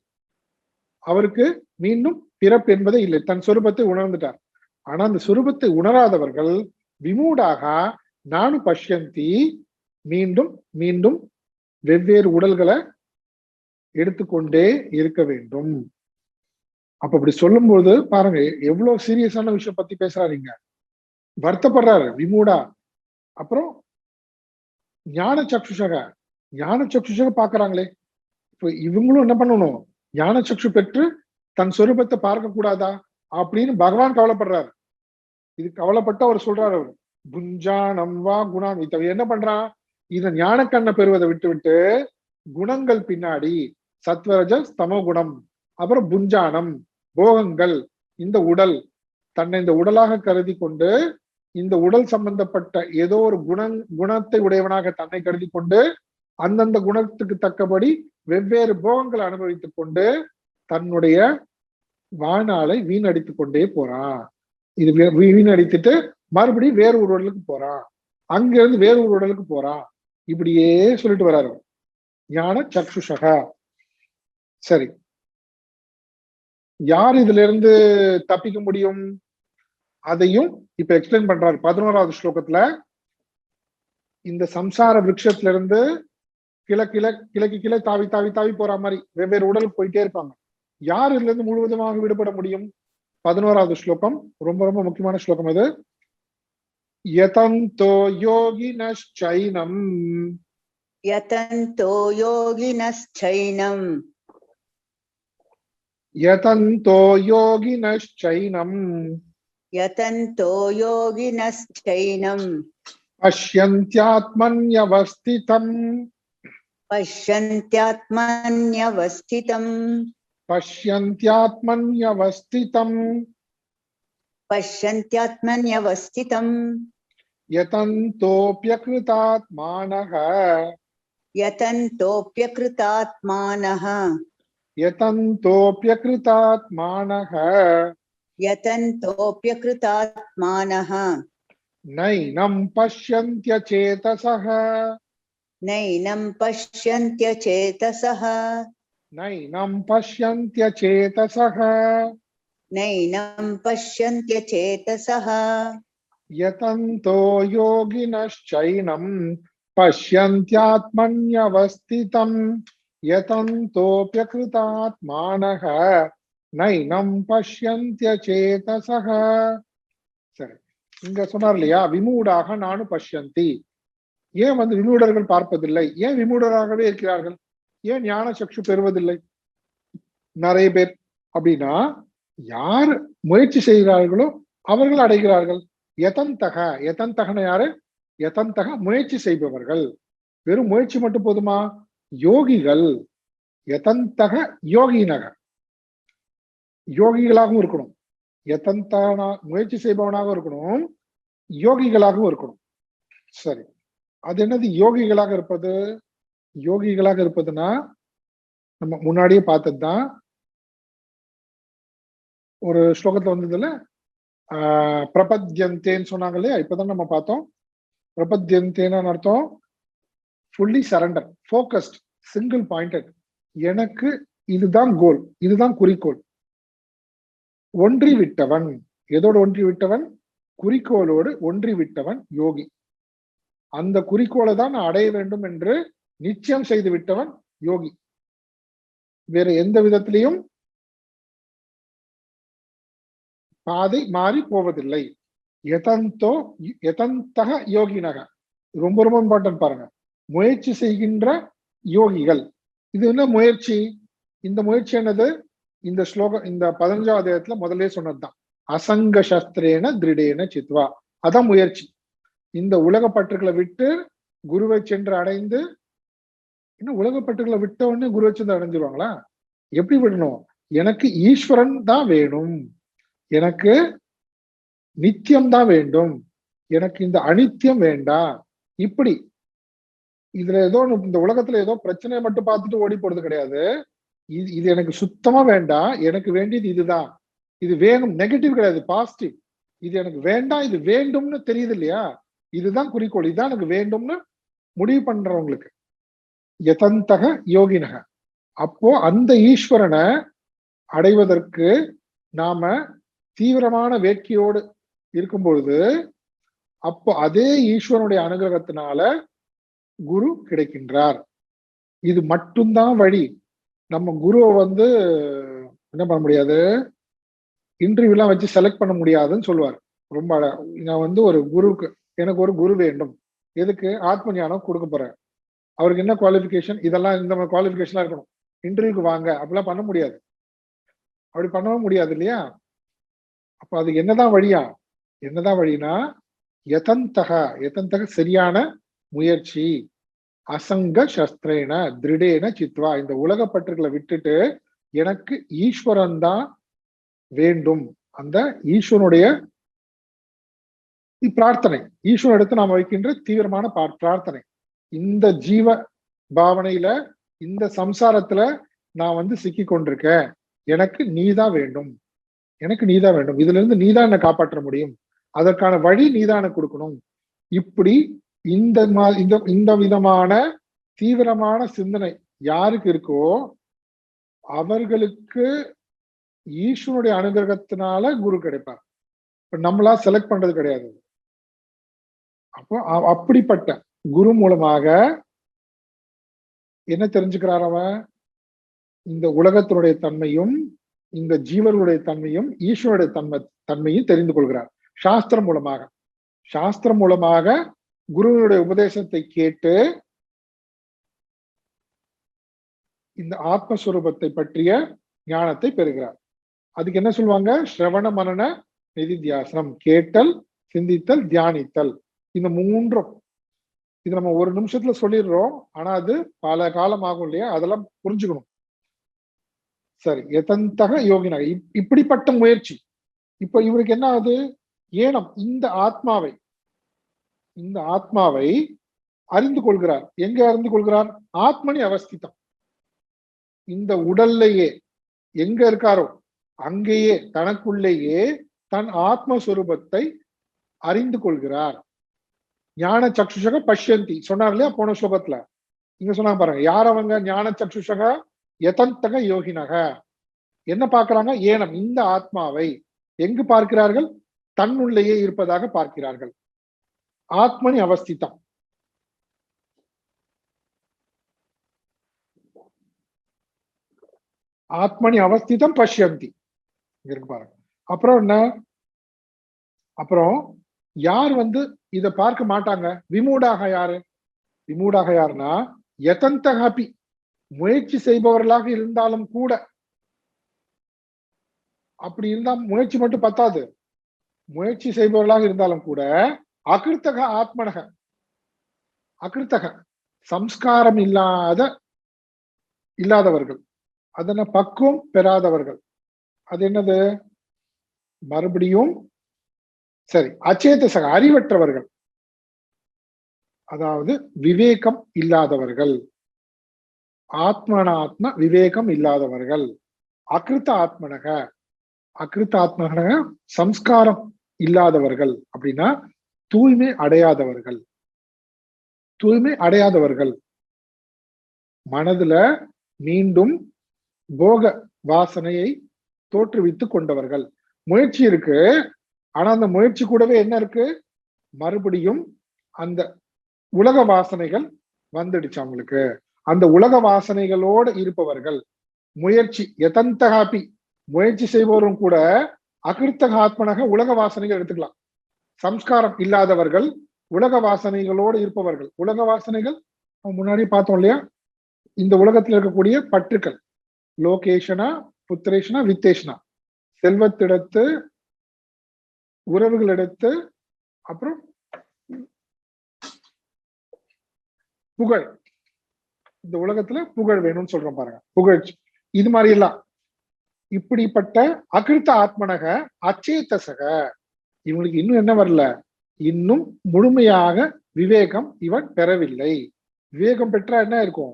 அவருக்கு மீண்டும் பிறப்பு என்பதே இல்லை, தன் சொரூபத்தை உணர்ந்துட்டார். ஆனா அந்த சொரூபத்தை உணராதவர்கள் விமூடாக நானு பஷ்யந்தி, மீண்டும் மீண்டும் வெவ்வேறு உடல்களை எடுத்துக்கொண்டே இருக்க வேண்டும். அப்ப அப்படி சொல்லும்போது பாருங்க எவ்வளவு சீரியஸான விஷயம் பத்தி பேசுறாருங்க, வருத்தப்படுறாரு விமூடா. அப்புறம் ஞான சக்ஷுஷக, ஞான சக்ஷுஷக பாக்குறாங்களே, இப்ப இவங்களும் என்ன பண்ணணும், ஞான சக்ஷு பெற்று தன் சொரூபத்தை பார்க்க கூடாதா அப்படின்னு பகவான் கவலைப்படுறாரு. இது கவலைப்பட்டு அவர் சொல்றாரு, அவர் புஞ்சானம் வா குணான். என்ன பண்றான், இந்த ஞான கண்ணை பெறுவதை விட்டு விட்டு குணங்கள் பின்னாடி, சத்வரஜ தமோ குணம், அப்புறம் புஞ்சானம் போகங்கள், இந்த உடல் தன்னை இந்த உடலாக கருதி கொண்டு, இந்த உடல் சம்பந்தப்பட்ட ஏதோ ஒரு குணத்தை உடையவனாக தன்னை கருதி கொண்டு, அந்தந்த குணத்துக்கு தக்கபடி வெவ்வேறு போகங்களை அனுபவித்துக் கொண்டு தன்னுடைய வாழ்நாளை வீணடித்துக் கொண்டே போறான். இது வீணடித்துட்டு மறுபடியும் வேறு ஒரு உடலுக்கு போறான், அங்கிருந்து வேறு ஒரு உடலுக்கு போறான், இப்படியே சொல்லிட்டு வர்றாரு ஞான சக்ஷுஷகா. சரி, யார் இதுல இருந்து தப்பிக்க முடியும், அதையும் இப்ப எக்ஸ்பிளைன் பண்றாரு 11வது ஸ்லோகத்துல. இந்த சம்சார விருட்சத்துல இருந்து கிழக்கு கிளை தாவி தாவி தாவி போற மாதிரி வெவ்வேறு உடலுக்கு போயிட்டே இருப்பாங்க. யார் இதுல இருந்து முழுவதுமாக விடுபட முடியும், 11வது ஸ்லோகம் ரொம்ப ரொம்ப முக்கியமான ஸ்லோகம் இது. யதந்தோ யோகினச்சைனம், யதந்தோ யோகினச்சைனம், யதந்தோ யோகினச்சைனம், யதந்தோ யோகினச்சைனம், பஷ்யந்த்யாத்மன்யவஸ்திதம், பஷ்யந்த்யாத்மன்யவஸ்திதம், பஷ்யந்த்யாத்மன்யவஸ்திதம். पश्यन्त्यात्मन्यवस्थितम् यतन्तोऽप्यकृतात्मानः यतन्तोऽप्यकृतात्मानः यतन्तोऽप्यकृतात्मानः यतन्तोऽप्यकृतात्मानः नैनं पश्यन्त्यचेतसः नैनं पश्यन्त्यचेतसः नैनं पश्यन्त्यचेतसः नैनं पश्यन्त्यचेतसः यतन्तो योगिनश्चैनं पश्यन्त्यात्मन्यवस्थितं यतन्तोऽप्यकृतात्मानः नैनं पश्यन्त्यचेतसः. சரி, இங்க சொன்னார் இல்லையா, விமூடாக நானு பஷ்யந்தி. ஏன் விமூடர்கள் பார்ப்பதில்லை? ஏன் விமூடராகவே இருக்கிறார்கள்? ஏன் ஞான சக்ஷு பெறுவதில்லை நிறைய பேர் அப்படின்னா, யார் முயற்சி செய்கிறார்களோ அவர்கள் அடைகிறார்கள். யதந்தக, யதந்தகன யாரு? யதந்தக முயற்சி செய்பவர்கள். வெறும் முயற்சி மட்டும் போதுமா? யோகிகள். யதந்தக யோகினக, யோகிகளாகவும் இருக்கணும். யதந்தகனா முயற்சி செய்பவனாக இருக்கணும், யோகிகளாகவும் இருக்கணும். சரி, அது என்னது யோகிகளாக இருப்பது? யோகிகளாக இருப்பதுன்னா நம்ம முன்னாடியே பார்த்ததுதான். ஒரு ஸ்லோகத்துல வந்ததுல பிரபத்யந்தேன்னு சொன்னாங்க இல்லையா, இப்பதான் நம்ம பார்த்தோம். பிரபத்யந்தேன்னு அர்த்தம் fully surrender, focused, single pointed. எனக்கு இதுதான் கோல், இதுதான் குறிக்கோள். ஒன்றி விட்டவன். எதோடு ஒன்றி விட்டவன்? குறிக்கோளோடு ஒன்றி விட்டவன் யோகி. அந்த குறிக்கோளை தான் நான் அடைய வேண்டும் என்று நிச்சயம் செய்து விட்டவன் யோகி. வேற எந்த விதத்திலையும் பாதை மாறி போவதில்லை. யதந்தோ யதந்தக யோகினக, ரொம்ப ரொம்ப இம்பார்ட்டன்ட் பாருங்க. முயற்சி செய்கின்ற யோகிகள். இது என்ன முயற்சி? இந்த முயற்சி என்னது? இந்த ஸ்லோகம், இந்த 15ஆம் அத்தியாயத்துல முதல்ல சொன்னதுதான். அசங்க சஸ்திரேன திருடேன சித்வா, அதான் முயற்சி. இந்த உலக பற்றுகளை விட்டு குருவை சென்று அடைந்து, இன்னும் உலக பற்றுகளை விட்ட உடனே குருவை சென்று அடைஞ்சிருவாங்களா? எப்படி விடணும்? எனக்கு ஈஸ்வரன் தான் வேணும், எனக்கு நித்தியம் தான் வேண்டும், எனக்கு இந்த அனித்தியம் வேண்டாம். இப்படி இதுல ஏதோ இந்த உலகத்துல ஏதோ பிரச்சனையை மட்டும் பார்த்துட்டு ஓடி போறது கிடையாது. இது எனக்கு சுத்தமா வேண்டாம், எனக்கு வேண்டியது இதுதான், இது வேணும். நெகட்டிவ் கிடையாது, பாசிட்டிவ். இது எனக்கு வேண்டாம், இது வேண்டும்னு தெரியுது இல்லையா? இதுதான் குறிக்கோள், இதுதான் எனக்கு வேண்டும்னு முடிவு பண்றவங்களுக்கு யதந்தக யோகினக. அப்போ அந்த ஈஸ்வரனை அடைவதற்கு நாம தீவிரமான வேட்கையோடு இருக்கும் பொழுது, அப்போ அதே ஈஸ்வரனுடைய அனுகிரகத்தினால குரு கிடைக்கின்றார். இது மட்டும்தான் வழி. நம்ம குருவை என்ன பண்ண முடியாது, இன்டர்வியூலாம் வச்சு செலக்ட் பண்ண முடியாதுன்னு சொல்லுவார். ரொம்ப நான் ஒரு குருவுக்கு, எனக்கு ஒரு குரு வேண்டும். எதுக்கு? ஆத்ம ஞானம் கொடுக்க போறேன். அவருக்கு என்ன குவாலிஃபிகேஷன், இதெல்லாம் இந்த மாதிரி குவாலிஃபிகேஷன்லாம் இருக்கணும், இன்டர்வியூக்கு வாங்க, அப்படிலாம் பண்ண முடியாது. அப்படி பண்ணவும் முடியாது இல்லையா? அப்ப அது என்னதான் வழியா? என்னதான் வழினா யதந்தக, யதந்தக சரியான முயற்சி. அசங்க சஸ்திரேன திருடேன சித்வா, இந்த உலக பற்றுகளை விட்டுட்டு எனக்கு ஈஸ்வரன் தான் வேண்டும். அந்த ஈஸ்வரனுடைய பிரார்த்தனை, ஈஸ்வரன் எடுத்து நாம் வைக்கின்ற தீவிரமான பிரார்த்தனை. இந்த ஜீவ பாவனையில, இந்த சம்சாரத்துல நான் சிக்கி கொண்டிருக்கேன், எனக்கு நீதான் வேண்டும், எனக்கு நீதான் வேண்டும், இதுல இருந்து நீதான் என்னை காப்பாற்ற முடியும், அதற்கான வழி நீதான் எனக்கு கொடுக்கணும். இப்படி இந்த விதமான தீவிரமான சிந்தனை யாருக்கு இருக்கோ அவர்களுக்கு ஈஸ்வரனுடைய அனுகிரகத்தினால குரு கிடைப்பார். இப்ப நம்மளா செலக்ட் பண்றது கிடையாது. அப்போ அப்படிப்பட்ட குரு மூலமாக என்ன தெரிஞ்சுக்கிறார் அவன்? இந்த உலகத்தினுடைய தன்மையும் இந்த ஜீவர்களுடைய தன்மையும் ஈஸ்வரனுடைய தன்மையும் தெரிந்து கொள்கிறார் சாஸ்திரம் மூலமாக. சாஸ்திரம் மூலமாக குருவினுடைய உபதேசத்தை கேட்டு இந்த ஆத்மஸ்வரூபத்தை பற்றிய ஞானத்தை பெறுகிறார். அதுக்கு என்ன சொல்லுவாங்க? ஸ்ரவண மனன நிதித்தியாசனம். கேட்டல், சிந்தித்தல், தியானித்தல். இந்த மூன்றும் இது நம்ம ஒரு நிமிஷத்துல சொல்லிடுறோம், ஆனா அது பல காலம் ஆகும் இல்லையா? அதெல்லாம் புரிஞ்சுக்கணும். சரி, யதந்தக யோகினக, இப்படிப்பட்ட முயற்சி, இப்ப இவருக்கு என்ன ஆகுது? ஏனம் இந்த ஆத்மாவை அறிந்து கொள்கிறார். எங்க அறிந்து கொள்கிறார்? ஆத்மனி அவஸ்திதம். இந்த உடல்லையே எங்க இருக்காரோ அங்கேயே தனக்குள்ளேயே தன் ஆத்மஸ்வரூபத்தை அறிந்து கொள்கிறார். ஞான சக்ஷுஷக பஷ்யந்தி சொன்னார் இல்லையா போன ஸ்லோகத்துல. இங்க சொன்னா பாருங்க, யார் அவங்க? ஞான சக்ஷுஷக யதந்தக யோகினக. என்ன பார்க்கிறாங்க? ஏனம் இந்த ஆத்மாவை எங்கு பார்க்கிறார்கள்? தன்னுள்ளேயே இருப்பதாக பார்க்கிறார்கள். ஆத்மனி அவஸ்திதம். ஆத்மனி அவஸ்திதம் பஷ்யந்தி இருக்கு பாருங்க. அப்புறம் என்ன? அப்புறம் யார் இத பார்க்க மாட்டாங்க? விமூடாக. யாரு விமூடாக? யாருன்னா யதந்தகாபி, முயற்சி செய்பவர்களாக இருந்தாலும் கூட. அப்படி இருந்தா முயற்சி மட்டும் பத்தாது. முயற்சி செய்பவர்களாக இருந்தாலும் கூட அகிருத்தக ஆத்மனக, அகிருத்தக சம்ஸ்காரம் இல்லாதவர்கள், அதன பக்குவம் பெறாதவர்கள். அது என்னது? மறுபடியும் சரி, அச்சேதசக அறிவற்றவர்கள், அதாவது விவேகம் இல்லாதவர்கள், ஆத்மனாத்ம விவேகம் இல்லாதவர்கள். அகிருத்த ஆத்மனக, அகிருத்த ஆத்மனக சம்ஸ்காரம் இல்லாதவர்கள். அப்படின்னா தூய்மை அடையாதவர்கள். தூய்மை அடையாதவர்கள் மனதுல மீண்டும் போக வாசனையை தோற்றுவித்து கொண்டவர்கள். முயற்சி இருக்கு, ஆனா அந்த முயற்சி கூடவே என்ன இருக்கு? மறுபடியும் அந்த உலக வாசனைகள் வந்துடுச்சு அவங்களுக்கு. அந்த உலக வாசனைகளோடு இருப்பவர்கள். முயற்சி யதந்தகாபி, முயற்சி செய்பவரும் கூட அகிருத்தக ஆத்மனக உலக வாசனைகள் எடுத்துக்கலாம். சம்ஸ்காரம் இல்லாதவர்கள், உலக வாசனைகளோடு இருப்பவர்கள். உலக வாசனைகள் முன்னாடி பார்த்தோம் இல்லையா? இந்த உலகத்தில் இருக்கக்கூடிய பற்றுக்கள், லோகேஷனா புத்திரேஷனா வித்தேஷனா, செல்வத்திடத்து, உறவுகளிடத்து, அப்புறம் புகழ். இந்த உலகத்துல புகழ் வேணும்னு சொல்றோம் பாருங்க, புகழ்ச்சி. இது மாதிரி எல்லாம் இப்படிப்பட்ட அகிருத்த ஆத்மனக அச்சேதசக, இவங்களுக்கு இன்னும் என்ன வரல? இன்னும் முழுமையாக விவேகம் இவன் பெறவில்லை. விவேகம் பெற்றா என்ன இருக்கும்?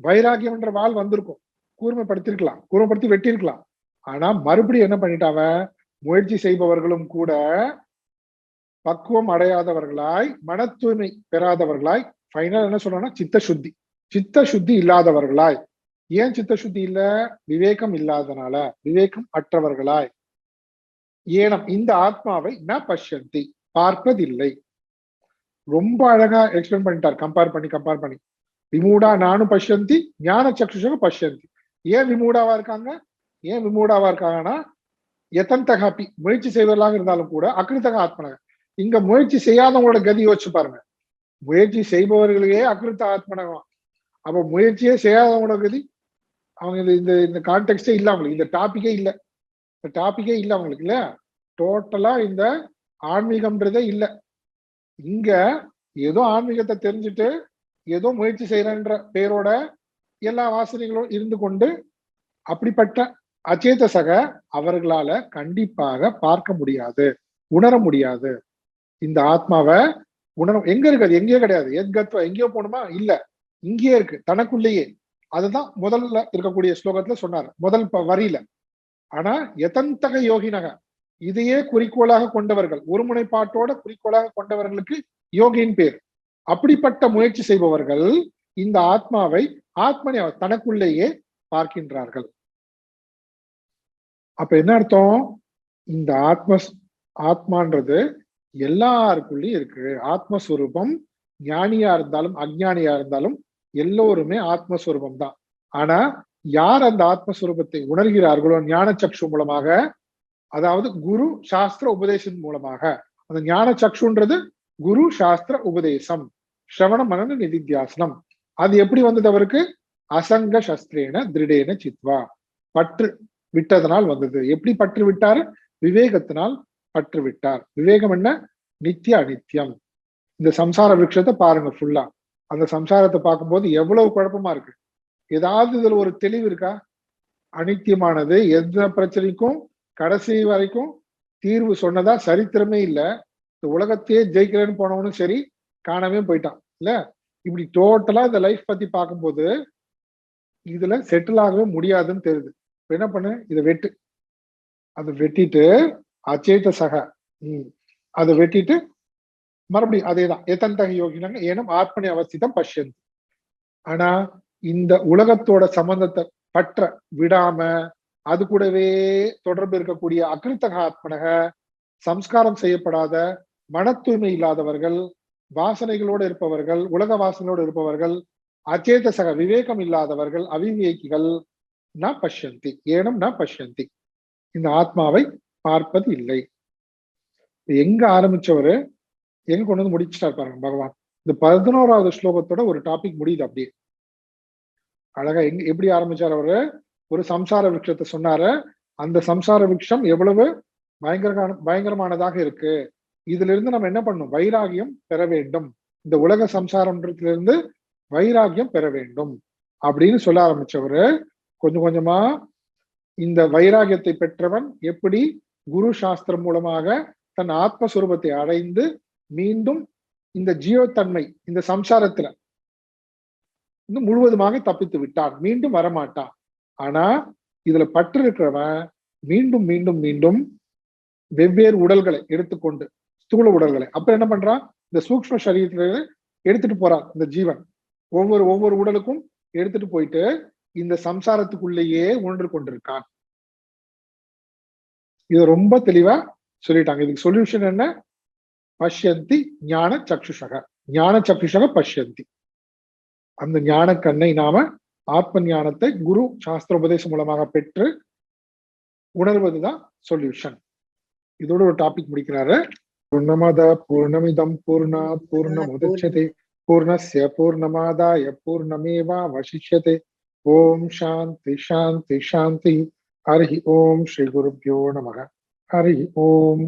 வைராகியம் என்ற வாள் வந்திருக்கும், கூர்மைப்படுத்திருக்கலாம், கூர்மைப்படுத்தி வெட்டியிருக்கலாம். ஆனா மறுபடியும் என்ன பண்ணிட்டாவ? முயற்சி செய்பவர்களும் கூட பக்குவம் அடையாதவர்களாய், மன தூய்மை பெறாதவர்களாய், ஃபைனல் என்ன சொல்றோம்னா சித்த சுத்தி, சித்த சுத்தி இல்லாதவர்களாய். ஏன் சித்த சுத்தி இல்ல? விவேகம் இல்லாதனால, விவேகம் அற்றவர்களாய். ஏனம் இந்த ஆத்மாவை ந பஷ்யந்தி, பார்ப்பதில்லை. ரொம்ப அழகா எக்ஸ்பிளைன் பண்ணிட்டார், கம்பேர் பண்ணி. விமூடா நானும் பஷ்யந்தி, ஞான சக்ஷுஷக பஷ்யந்தி. ஏன் விமூடாவா இருக்காங்கன்னா யதந்தகாபி, முயற்சி செய்வர்களாக இருந்தாலும் கூட அகிருத்தக ஆத்மனக. இங்க முயற்சி செய்யாதவங்களோட கதி யோசிச்சு பாருங்க. முயற்சி செய்பவர்களே அகிருத்த ஆத்மனகம். அப்ப முயற்சியே செய்யாதவங்களோட கதி, அவங்க இந்த கான்டெக்டே இல்ல அவங்களுக்கு, இந்த டாபிக்கே இல்ல அவங்களுக்கு இல்ல. டோட்டலா இந்த ஆன்மீகம்ன்றதே இல்ல. இங்க ஏதோ ஆன்மீகத்தை தெரிஞ்சுட்டு ஏதோ முயற்சி செய்யறன்ற பேரோட எல்லா வாசனைகளும் இருந்து கொண்டு, அப்படிப்பட்ட அச்சேதசக அவர்களால கண்டிப்பாக பார்க்க முடியாது, உணர முடியாது. இந்த ஆத்மாவை உணர எங்க இருக்காது? எங்கேயோ கிடையாது. எங்கேயோ போகணுமா? இல்ல, இங்கேயே இருக்கு, தனக்குள்ளேயே. அதுதான் முதல்ல இருக்கக்கூடிய ஸ்லோகத்துல சொன்னார், முதல் வரியில. ஆனா யதந்தக யோகினக, இதையே குறிக்கோளாக கொண்டவர்கள், ஒருமுனைப்பாட்டோட குறிக்கோளாக கொண்டவர்களுக்கு யோகியின் பேர். அப்படிப்பட்ட முயற்சி செய்பவர்கள் இந்த ஆத்மாவை ஆத்மனை தனக்குள்ளேயே பார்க்கின்றார்கள். அப்ப என்ன அர்த்தம்? இந்த ஆத்மான்றது எல்லாருக்குள்ளயும் இருக்கு. ஆத்மஸ்வரூபம் ஞானியா இருந்தாலும் அஞ்ஞானியா இருந்தாலும் எல்லோருமே ஆத்மஸ்வரூபம் தான். ஆனா யார் அந்த ஆத்மஸ்வரூபத்தை உணர்கிறார்களோ ஞான சக்ஷு மூலமாக, அதாவது குரு சாஸ்திர உபதேசம் மூலமாக, அந்த ஞான சக்ஷுன்றது குரு சாஸ்திர உபதேசம், ஸ்ரவண மனன நிதித்தியாசனம். அது எப்படி வந்தது அவருக்கு? அசங்க சஸ்திரேன திருடேன சித்வா, பற்று விட்டதனால் வந்தது. எப்படி பற்று விட்டாரு? விவேகத்தினால் பற்று விட்டார். விவேகம் என்ன? நித்திய அனித்தியம். இந்த சம்சார விருட்சத்தை பாருங்க ஃபுல்லா. அந்த சம்சாரத்தை பார்க்கும்போது எவ்வளவு குழப்பமா இருக்கு. ஏதாவது இதுல ஒரு தெளிவு இருக்கா? அனித்தியமானது எந்த பிரச்சனைக்கும் கடைசி வரைக்கும் தீர்வு சொன்னதா சரித்திரமே இல்ல. இந்த உலகத்தையே ஜெயிக்கிறேன்னு போனவனும் சரி காணவே போயிட்டான் இல்ல. இப்படி டோட்டலா இந்த லைஃப் பத்தி பார்க்கும்போது இதுல செட்டில் ஆகவே முடியாதுன்னு தெரியுது. என்ன பண்ணு, இதை வெட்டு. அதை வெட்டிட்டு அச்சேத சக அதை வெட்டிட்டு மறுபடியும் அதேதான் எதந்தக யோகினாங்க ஏனும் ஆத்மனி அவஸ்திதம் பஷ்யந்தி. ஆனா இந்த உலகத்தோட சம்பந்தத்தை பற்ற விடாம அது கூடவே தொடர்பு இருக்கக்கூடிய அகிருத்தக ஆத்மனக, சம்ஸ்காரம் செய்யப்படாத மன தூய்மை இல்லாதவர்கள், வாசனைகளோடு இருப்பவர்கள், உலக வாசனையோடு இருப்பவர்கள், அச்சேத சக விவேகம் இல்லாதவர்கள், அவிவேகிகள் ந பஷ்யந்தி ஏனும் ந பஷ்யந்தி, இந்த ஆத்மாவை பார்ப்பது இல்லை. எங்க ஆரம்பிச்சவரு எங்க கொண்டு வந்து முடிச்சுட்டார் பாருங்க பகவான். இந்த 11வது ஸ்லோகத்தோட ஒரு டாபிக் முடியுது. அப்படியே அழகா எப்படி ஆரம்பிச்சார் அவரு, ஒரு சம்சார விருட்சத்தை சொன்னாரு. அந்த சம்சார விருட்சம் எவ்வளவு பயங்கரமானதாக இருக்கு, இதுல இருந்து நம்ம என்ன பண்ணணும், வைராகியம் பெற வேண்டும், இந்த உலக சம்சாரம்ன்றதுல இருந்து வைராகியம் பெற வேண்டும் அப்படின்னு சொல்ல ஆரம்பிச்சவரு. கொஞ்சம் கொஞ்சமா இந்த வைராகியத்தை பெற்றவன் எப்படி குரு சாஸ்திரம் மூலமாக தன் ஆத்மஸ்வரூபத்தை அடைந்து மீண்டும் இந்த ஜீவத்தன்மை இந்த சம்சாரத்துல இன்னும் முழுவதுமாக தப்பித்து விட்டான், மீண்டும் வரமாட்டான். ஆனா இதுல பற்று இருக்கிறவன் மீண்டும் மீண்டும் மீண்டும் வெவ்வேறு உடல்களை எடுத்துக்கொண்டு, ஸ்தூல உடல்களை அப்புறம் என்ன பண்றான், இந்த சூக்ஷ்ம சரீரத்துல எடுத்துட்டு போறான். இந்த ஜீவன் ஒவ்வொரு உடலுக்கும் எடுத்துட்டு போயிட்டு இந்த சம்சாரத்துக்குள்ளேயே உணர்ந்து கொண்டிருக்கான். இது ரொம்ப தெளிவா சொல்லிட்டாங்க. இதுக்கு சொல்யூஷன் என்ன, பஷ்யந்தி ஞான சக்ஷுஷக, ஞான சக்ஷுஷக பஷ்யந்தி. அந்த ஞான கண்ணை நாம ஆத்ம ஞானத்தை குரு சாஸ்திர உபதேசம் மூலமாக பெற்று உணர்வதுதான் சொல்யூஷன். இதோட ஒரு டாபிக் முடிக்கிறாரு. பூர்ணமத பூர்ணமிதம் பூர்ணாத் பூர்ணமுதச்யதே பூர்ணஸ்ய பூர்ணமாதாய பூர்ணமேவாவசிஷ்யதே. ஓம் சாந்தி சாந்தி சாந்தி. ஹரி ஓம் ஸ்ரீ குருப்யோ நமக. ஹரி ஓம்.